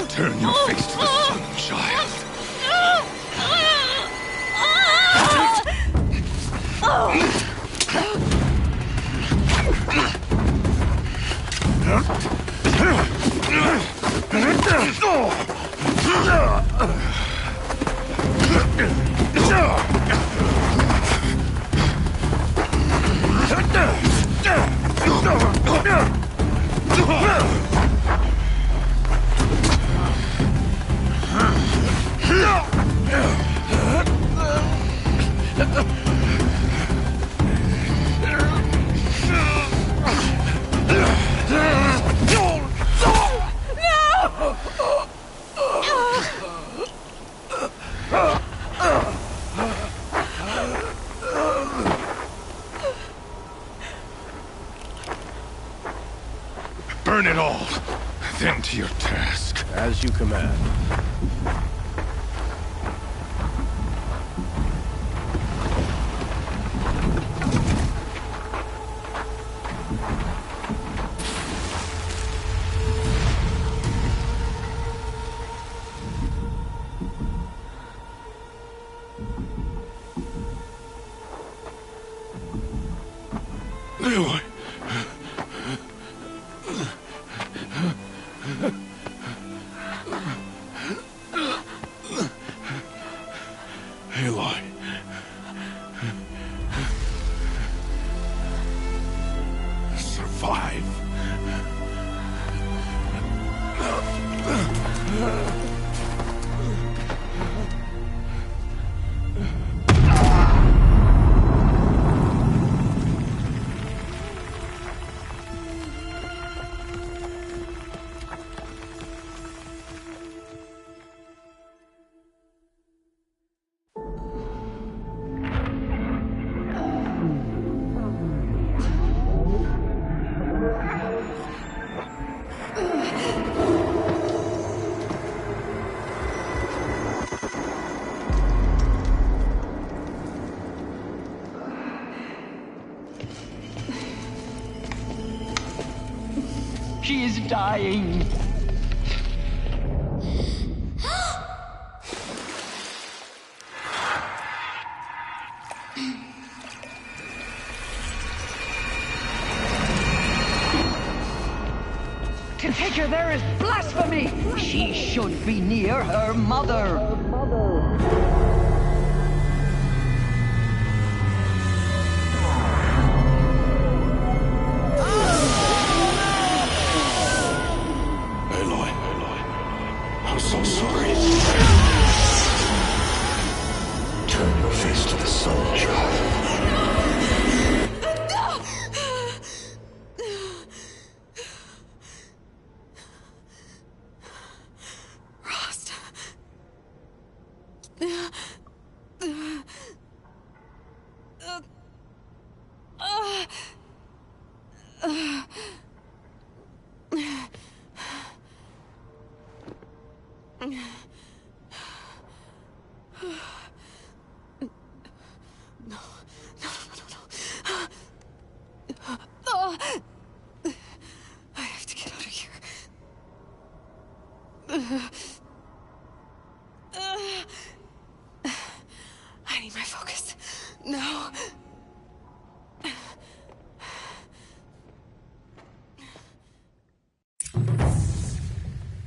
Turn your face to the sun, child. Burn it all. Then to your task. As you command. Aloy. Aloy. Survive. She is dying. To take her there is blasphemy. She should be near her mother. I'm so sorry. Turn your face to the sun, child. Rost. I have to get out of here. I need my focus. No.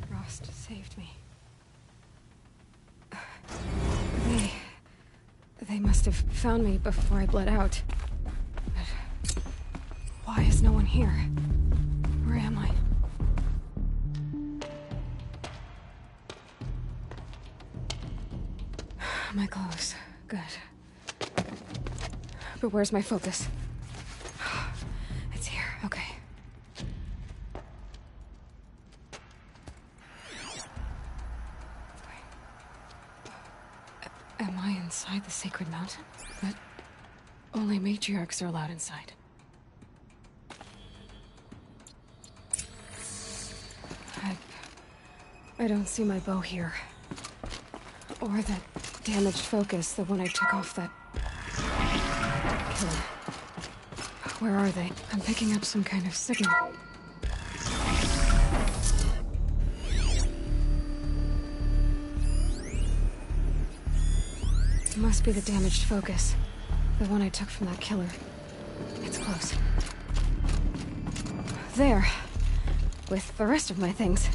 Rost saved me. They must have found me before I bled out. But why is no one here? Where am I? My clothes. Good. But where's my focus? It's here. Okay. Am I inside the sacred mountain? But only matriarchs are allowed inside. I don't see my bow here. Or that damaged focus, the one I took off that killer. Where are they? I'm picking up some kind of signal. It must be the damaged focus. The one I took from that killer. It's close. There. With the rest of my things.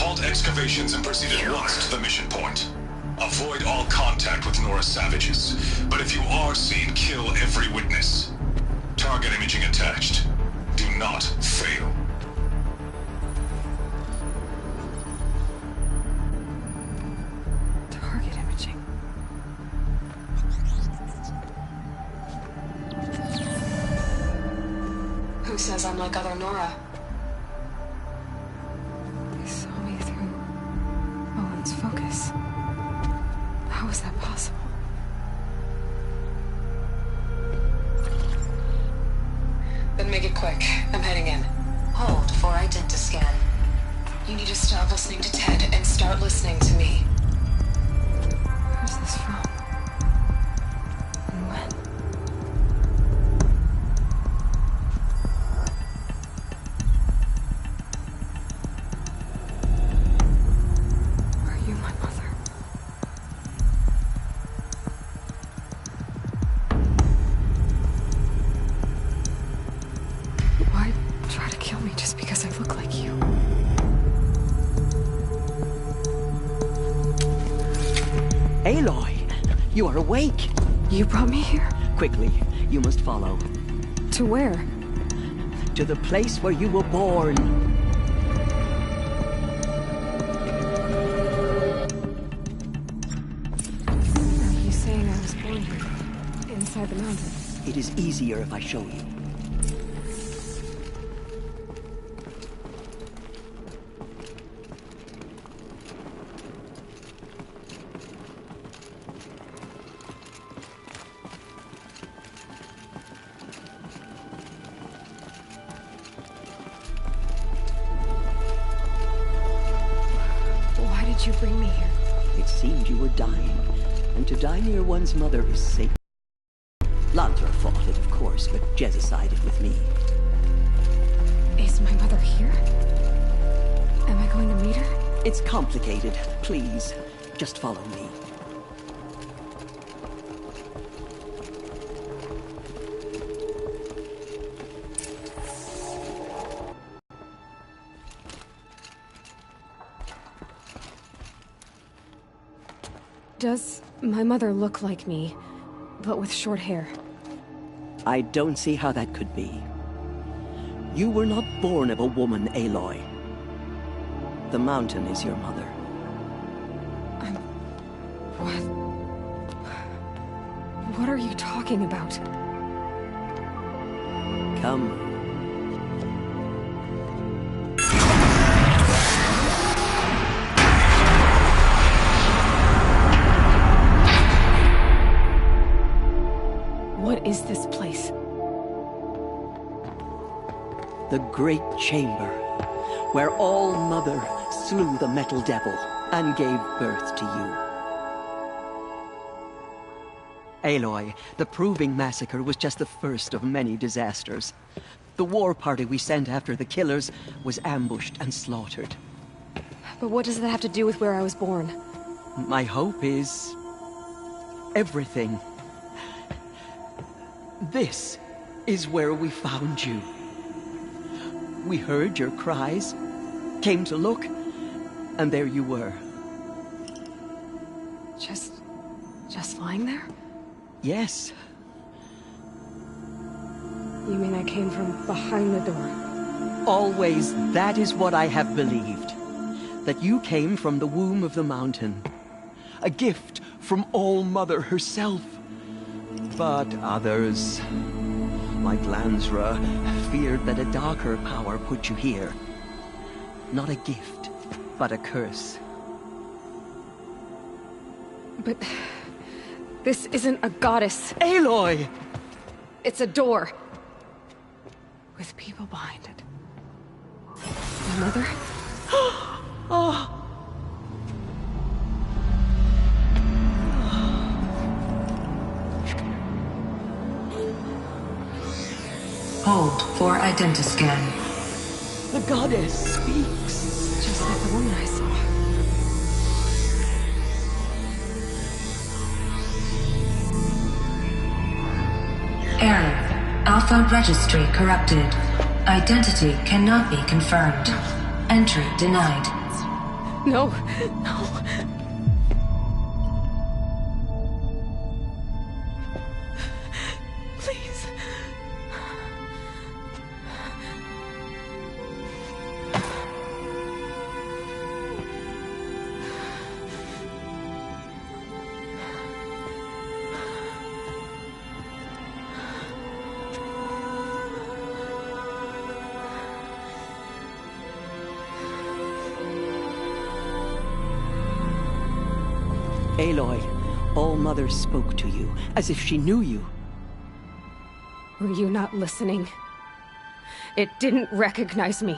Halt excavations and proceed at once to the mission point. Avoid all contact with Nora savages, but if you are seen, kill every witness. Target imaging attached. Do not fail. Target imaging. Who says I'm like other Nora? They saw me through Owen's focus. How is that possible? Then make it quick. I'm heading in. Hold for identiscan. You need to stop listening to Ted and start listening to me. Where's this from? And when? Are you my mother? Why try to kill me just because I look like you? Aloy, you are awake. You brought me here? Quickly, you must follow. To where? To the place where you were born. Are you saying I was born here? Inside the mountain? It is easier if I show you. Why did you bring me here? It seemed you were dying, and to die near one's mother is sacred. Lantra fought it, of course, but Jezza sided with me. Is my mother here? Am I going to meet her? It's complicated. Please, just follow me. Does my mother look like me, but with short hair? I don't see how that could be. You were not born of a woman, Aloy. The mountain is your mother. What are you talking about? Come. What is this place? The Great Chamber, where All-Mother slew the Metal Devil and gave birth to you. Aloy, the Proving Massacre was just the first of many disasters. The war party we sent after the killers was ambushed and slaughtered. But what does that have to do with where I was born? My hope is... everything. This is where we found you. We heard your cries, came to look, and there you were. Just lying there? Yes. You mean I came from behind the door? Always, that is what I have believed. That you came from the womb of the mountain. A gift from All-Mother herself. But others, like Lansra, feared that a darker power put you here. Not a gift, but a curse. But... this isn't a goddess. Aloy! It's a door. With people behind it. My mother? Oh! Hold for identiscan. The goddess speaks. Just like the woman I saw. Error. Alpha registry corrupted. Identity cannot be confirmed. Entry denied. No, no. Please. Aloy, All-Mother spoke to you, as if she knew you. Were you not listening? It didn't recognize me.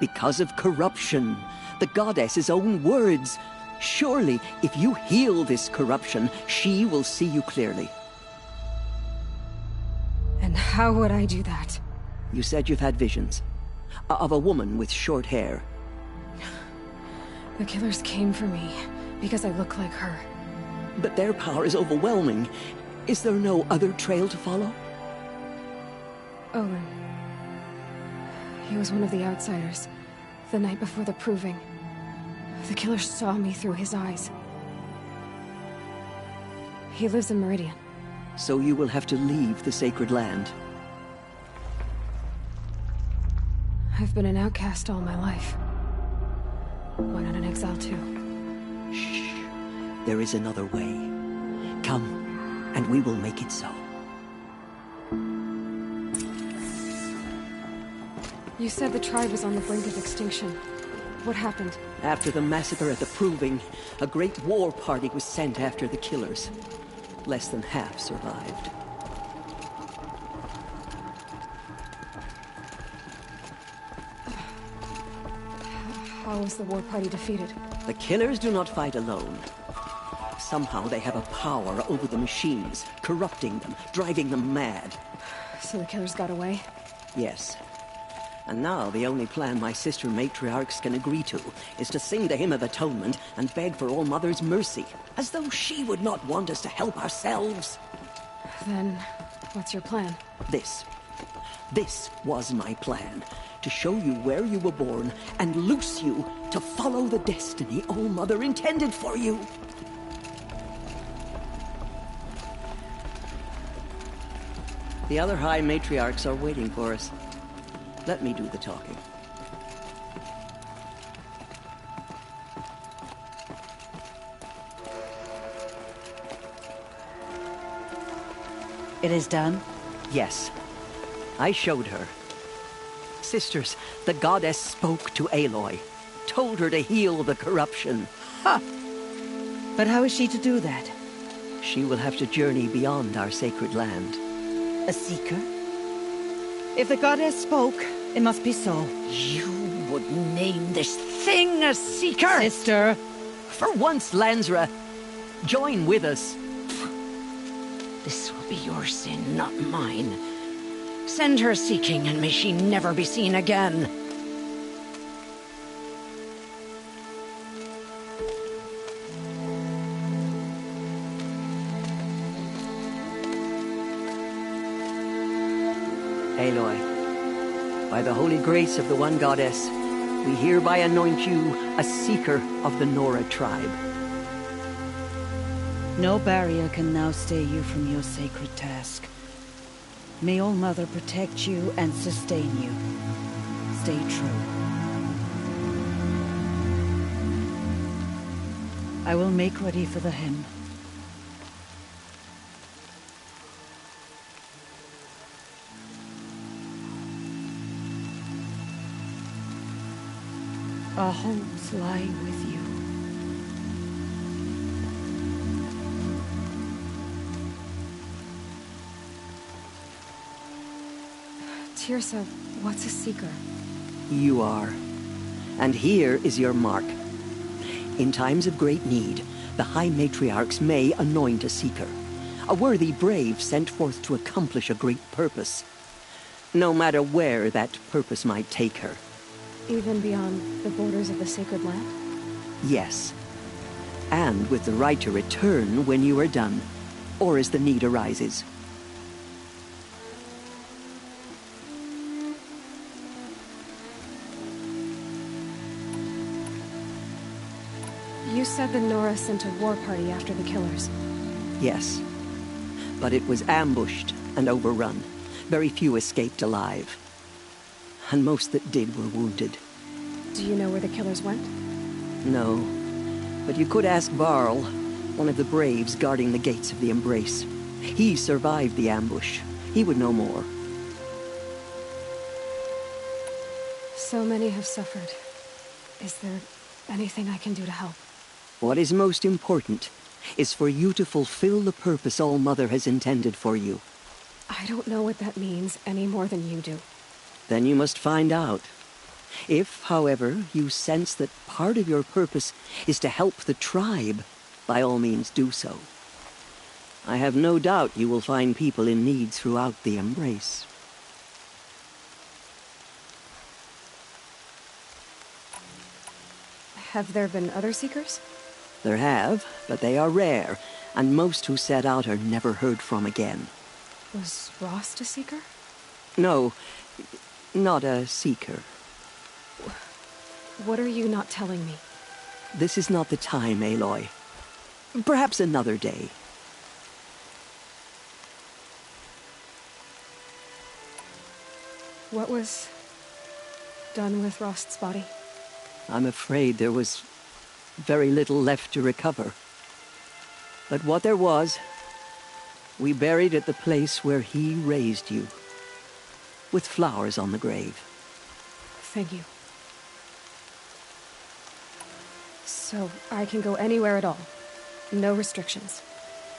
Because of corruption. The goddess's own words. Surely, if you heal this corruption, she will see you clearly. And how would I do that? You said you've had visions. Of a woman with short hair. The killers came for me, because I look like her. But their power is overwhelming. Is there no other trail to follow? Owen. He was one of the outsiders. The night before the proving. The killer saw me through his eyes. He lives in Meridian. So you will have to leave the sacred land. I've been an outcast all my life. Why not an exile too? Shh. There is another way. Come, and we will make it so. You said the tribe was on the brink of extinction. What happened? After the massacre at the Proving, a great war party was sent after the killers. Less than half survived. How was the war party defeated? The killers do not fight alone. Somehow they have a power over the machines, corrupting them, driving them mad. So the killers got away? Yes. And now the only plan my sister matriarchs can agree to is to sing the Hymn of Atonement and beg for All-Mother's mercy, as though she would not want us to help ourselves. Then, what's your plan? This was my plan. To show you where you were born and loose you to follow the destiny All-Mother intended for you. The other High Matriarchs are waiting for us. Let me do the talking. It is done? Yes. I showed her. Sisters, the goddess spoke to Aloy. Told her to heal the corruption. Ha! But how is she to do that? She will have to journey beyond our sacred land. A seeker? If the goddess spoke, it must be so. You would name this thing a seeker? Sister! For once, Lansra, join with us. This will be your sin, not mine. Send her seeking, and may she never be seen again. Aloy, by the holy grace of the one goddess, we hereby anoint you a seeker of the Nora tribe. No barrier can now stay you from your sacred task. May All-Mother protect you and sustain you. Stay true. I will make ready for the hymn. Our homes lie with you. Tirsa, what's a seeker? You are. And here is your mark. In times of great need, the High Matriarchs may anoint a seeker. A worthy brave sent forth to accomplish a great purpose. No matter where that purpose might take her. Even beyond the borders of the sacred land? Yes. And with the right to return when you are done, or as the need arises. You said the Nora sent a war party after the killers. Yes. But it was ambushed and overrun. Very few escaped alive. And most that did were wounded. Do you know where the killers went? No. But you could ask Varl, one of the braves guarding the gates of the Embrace. He survived the ambush. He would know more. So many have suffered. Is there anything I can do to help? What is most important is for you to fulfill the purpose All-Mother has intended for you. I don't know what that means any more than you do. Then you must find out. If, however, you sense that part of your purpose is to help the tribe, by all means do so. I have no doubt you will find people in need throughout the Embrace. Have there been other Seekers? There have, but they are rare, and most who set out are never heard from again. Was Rost a Seeker? No, not a Seeker. What are you not telling me? This is not the time, Aloy. Perhaps another day. What was done with Rost's body? I'm afraid there was very little left to recover. But what there was, we buried at the place where he raised you, with flowers on the grave. Thank you. So I can go anywhere at all? No restrictions?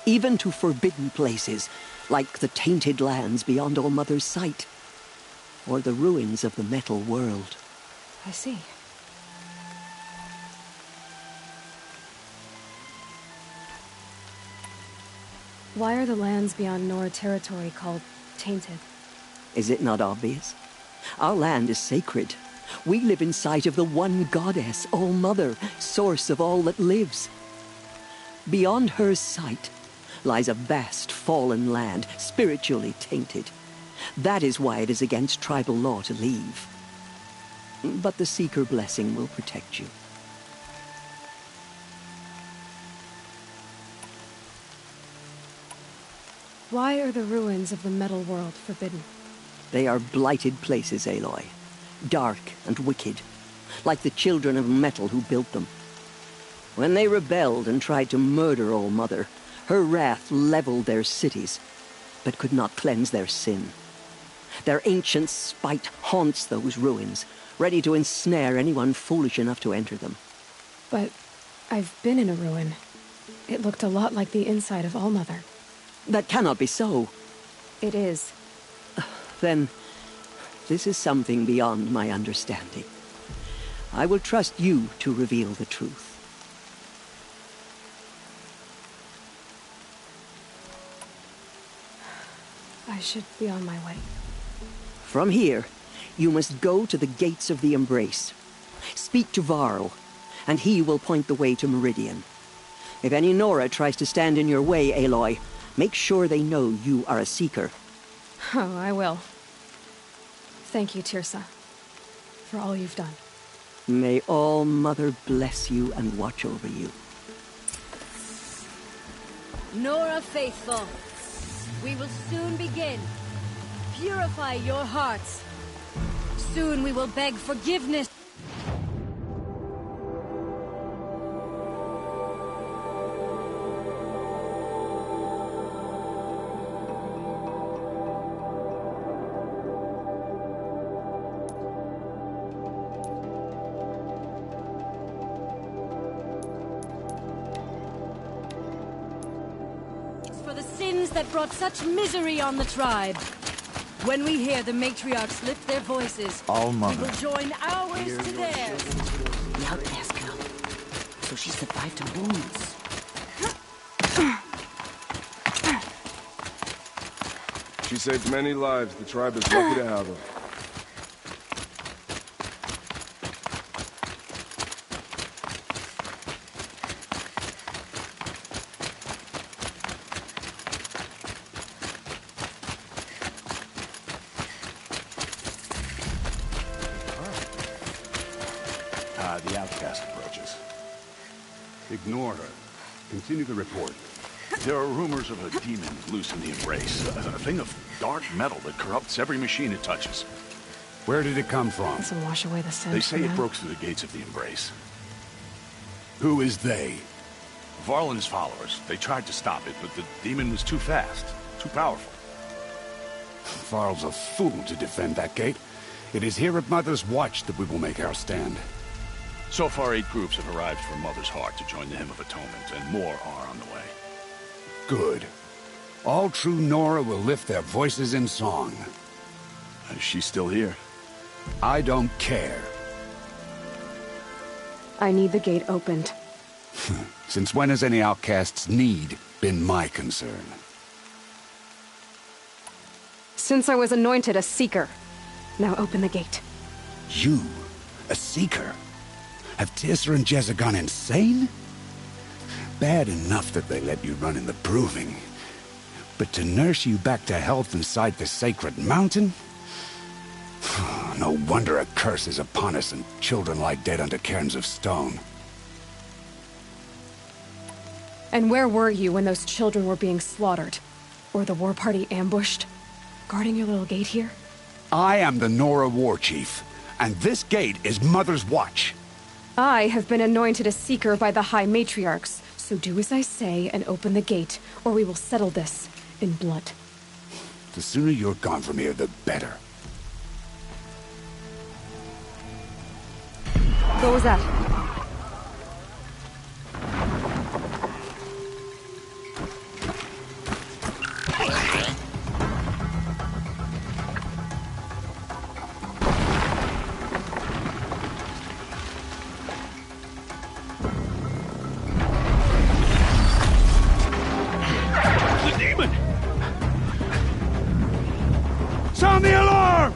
Even to forbidden places, like the tainted lands beyond All-Mother's sight, or the ruins of the metal world. I see. Why are the lands beyond Nora territory called tainted? Is it not obvious? Our land is sacred. We live in sight of the one goddess, All-Mother, source of all that lives. Beyond her sight lies a vast fallen land, spiritually tainted. That is why it is against tribal law to leave. But the Seeker blessing will protect you. Why are the ruins of the metal world forbidden? They are blighted places, Aloy. Dark and wicked, like the children of metal who built them. When they rebelled and tried to murder All-Mother, her wrath leveled their cities, but could not cleanse their sin. Their ancient spite haunts those ruins, ready to ensnare anyone foolish enough to enter them. But I've been in a ruin. It looked a lot like the inside of All-Mother. That cannot be so. It is. Then, this is something beyond my understanding. I will trust you to reveal the truth. I should be on my way. From here, you must go to the gates of the Embrace. Speak to Varl, and he will point the way to Meridian. If any Nora tries to stand in your way, Aloy, make sure they know you are a Seeker. Oh, I will. Thank you, Tirsa, for all you've done. May All-Mother bless you and watch over you. Nora faithful, we will soon begin. Purify your hearts. Soon we will beg forgiveness. That brought such misery on the tribe. When we hear the matriarchs lift their voices, All-Mother. we will join ours to theirs. The outcast girl. So she survived her wounds. She saved many lives. The tribe is lucky to have her. The outcast approaches. Ignore her. Continue the report. There are rumors of a demon loose in the Embrace. A thing of dark metal that corrupts every machine it touches. Where did it come from? Doesn't wash away the scent. They say for it now. broke through the gates of the Embrace. Who is they? Varl and his followers. They tried to stop it, but the demon was too fast, too powerful. Varl's a fool to defend that gate. It is here at Mother's Watch that we will make our stand. So far, 8 groups have arrived from Mother's Heart to join the Hymn of Atonement, and more are on the way. Good. All true Nora will lift their voices in song. Is she still here? I don't care. I need the gate opened. Since when has any outcast's need been my concern? Since I was anointed a Seeker. Now open the gate. You? A Seeker? Have Tirsa and Jezza gone insane? Bad enough that they let you run in the Proving. But to nurse you back to health inside the Sacred Mountain? No wonder a curse is upon us and children lie dead under cairns of stone. And where were you when those children were being slaughtered? Or the war party ambushed? Guarding your little gate here? I am the Nora War Chief, and this gate is Mother's Watch. I have been anointed a Seeker by the High Matriarchs, so do as I say and open the gate, or we will settle this in blood. The sooner you're gone from here, the better. What was that? The demon! Sound the alarm!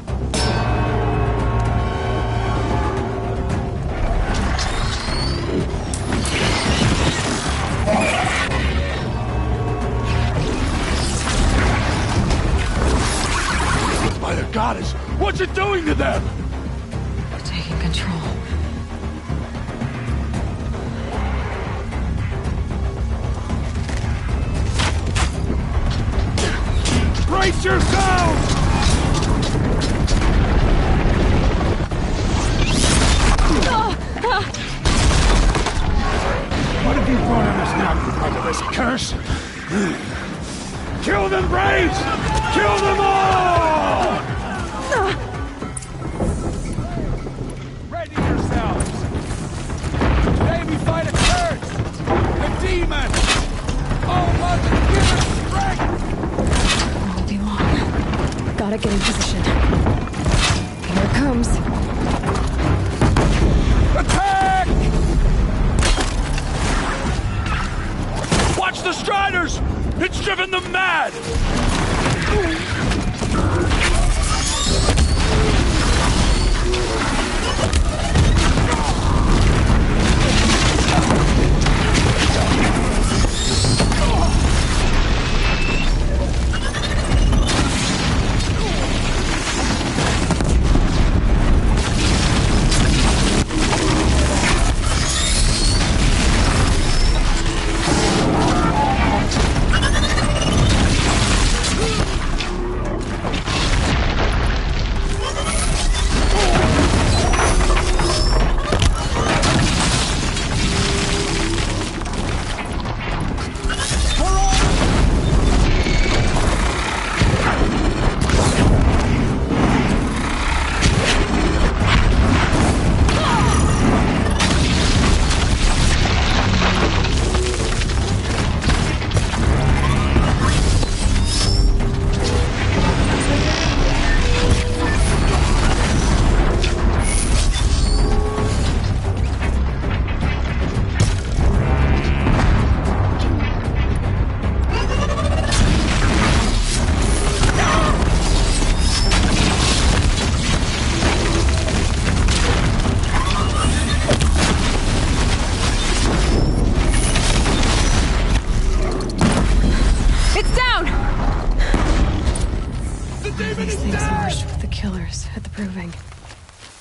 By the goddess, what's it doing to them? We're taking control. Brace yourselves! What have you brought on us now, you motherless curse? Kill them, Braves! Kill them all! Ready yourselves! Today we fight a curse! A demon! Oh, Mother, give us strength! Won't be long. Gotta get in position. Here it comes. Attack! Watch the Striders! It's driven them mad!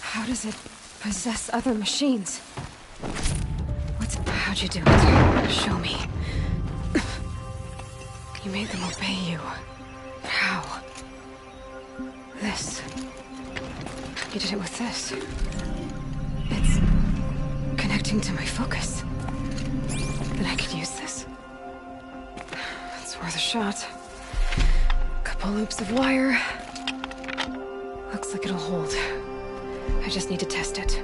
How does it possess other machines? What's about How'd you do it? Show me. You made them obey you. How? This. You did it with this. It's connecting to my focus. Then I could use this. It's worth a shot. Couple loops of wire. Looks like it'll hold. I just need to test it.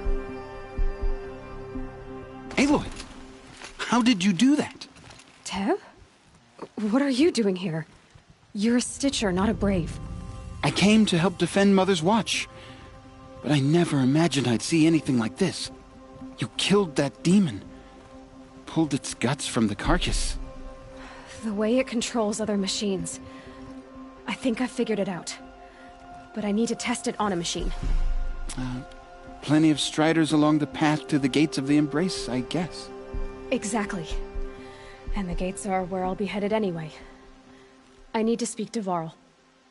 Aloy, how did you do that? Teb? What are you doing here? You're a Stitcher, not a Brave. I came to help defend Mother's Watch, but I never imagined I'd see anything like this. You killed that demon, pulled its guts from the carcass. The way it controls other machines. I think I figured it out. But I need to test it on a machine. Plenty of striders along the path to the gates of the Embrace, I guess. Exactly. And the gates are where I'll be headed anyway. I need to speak to Varl.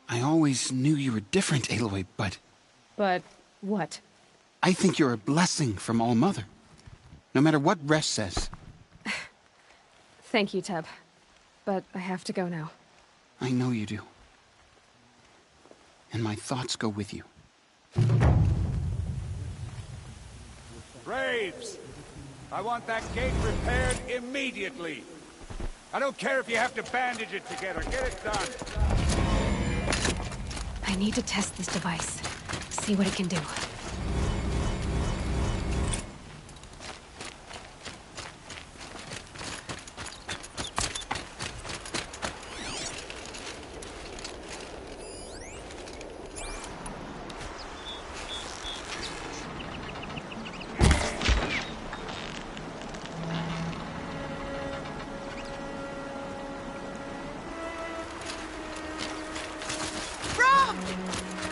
I always knew you were different, Aloy, but... But what? I think you're a blessing from All-Mother. No matter what Resh says. Thank you, Teb. But I have to go now. I know you do. And my thoughts go with you. Braves! I want that gate repaired immediately. I don't care if you have to bandage it together. Get it done. I need to test this device. See what it can do.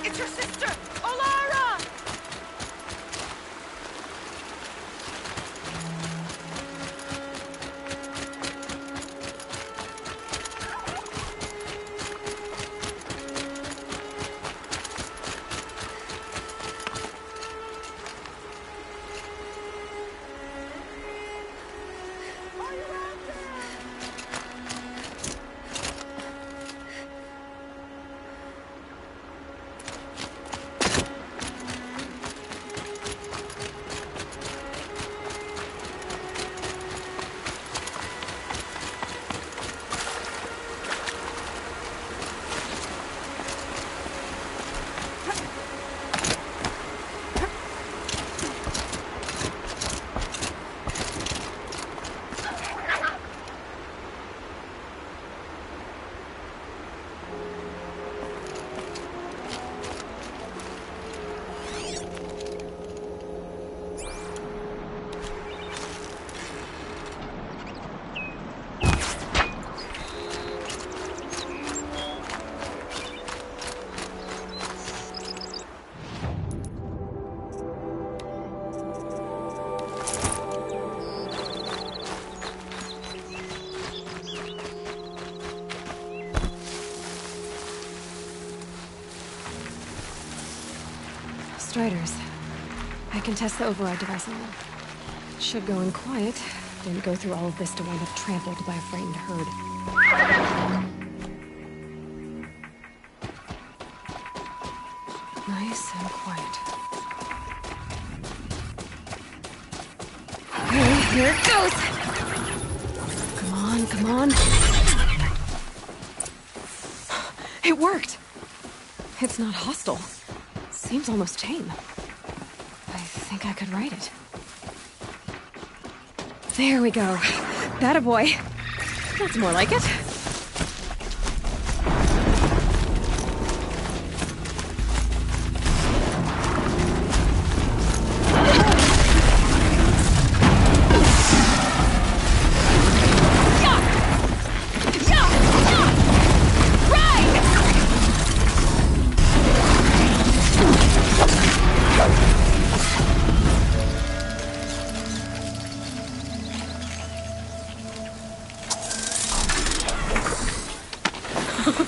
It's your sister, Olara! Striders. I can test the override device on them. Should go in quiet. Didn't go through all of this to wind up trampled by a frightened herd. Nice and quiet. Okay, here it goes! Come on, come on. It worked! It's not hostile. Seems almost tame. I think I could ride it. There we go. That a boy. That's more like it.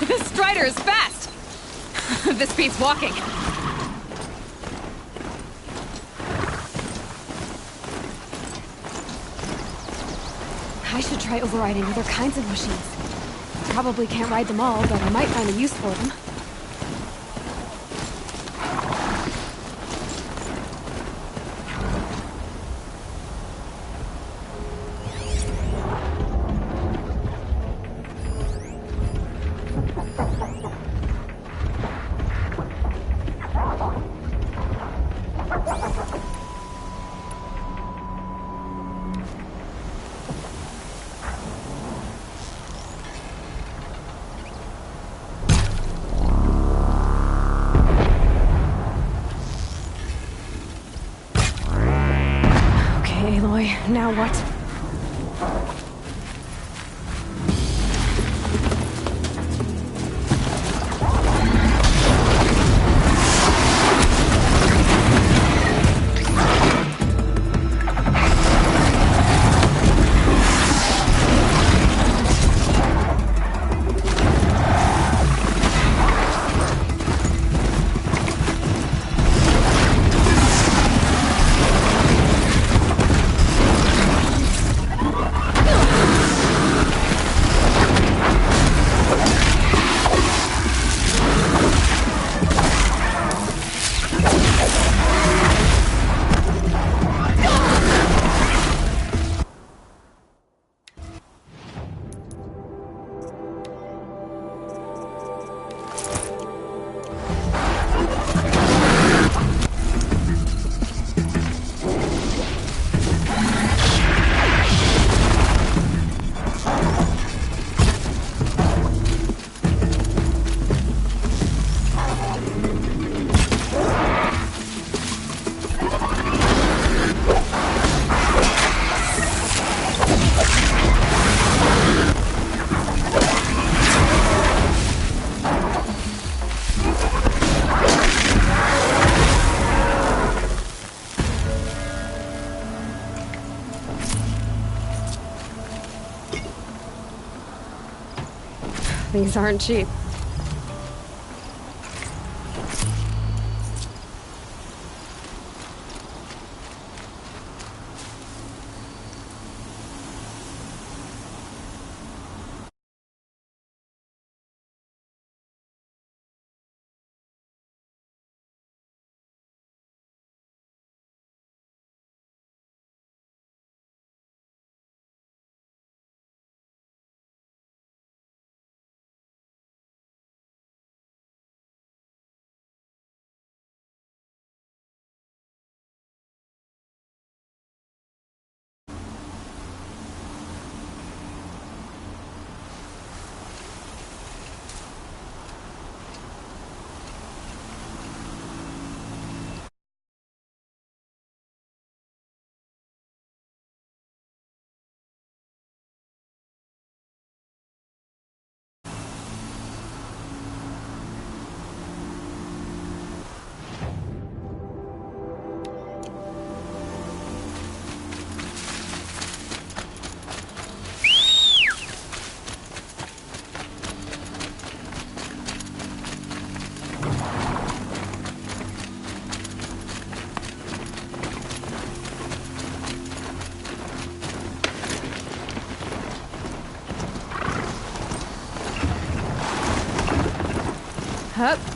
This strider is fast! This beats walking. I should try overriding other kinds of machines. Probably can't ride them all, but I might find a use for them. Now what? These aren't cheap. Hup.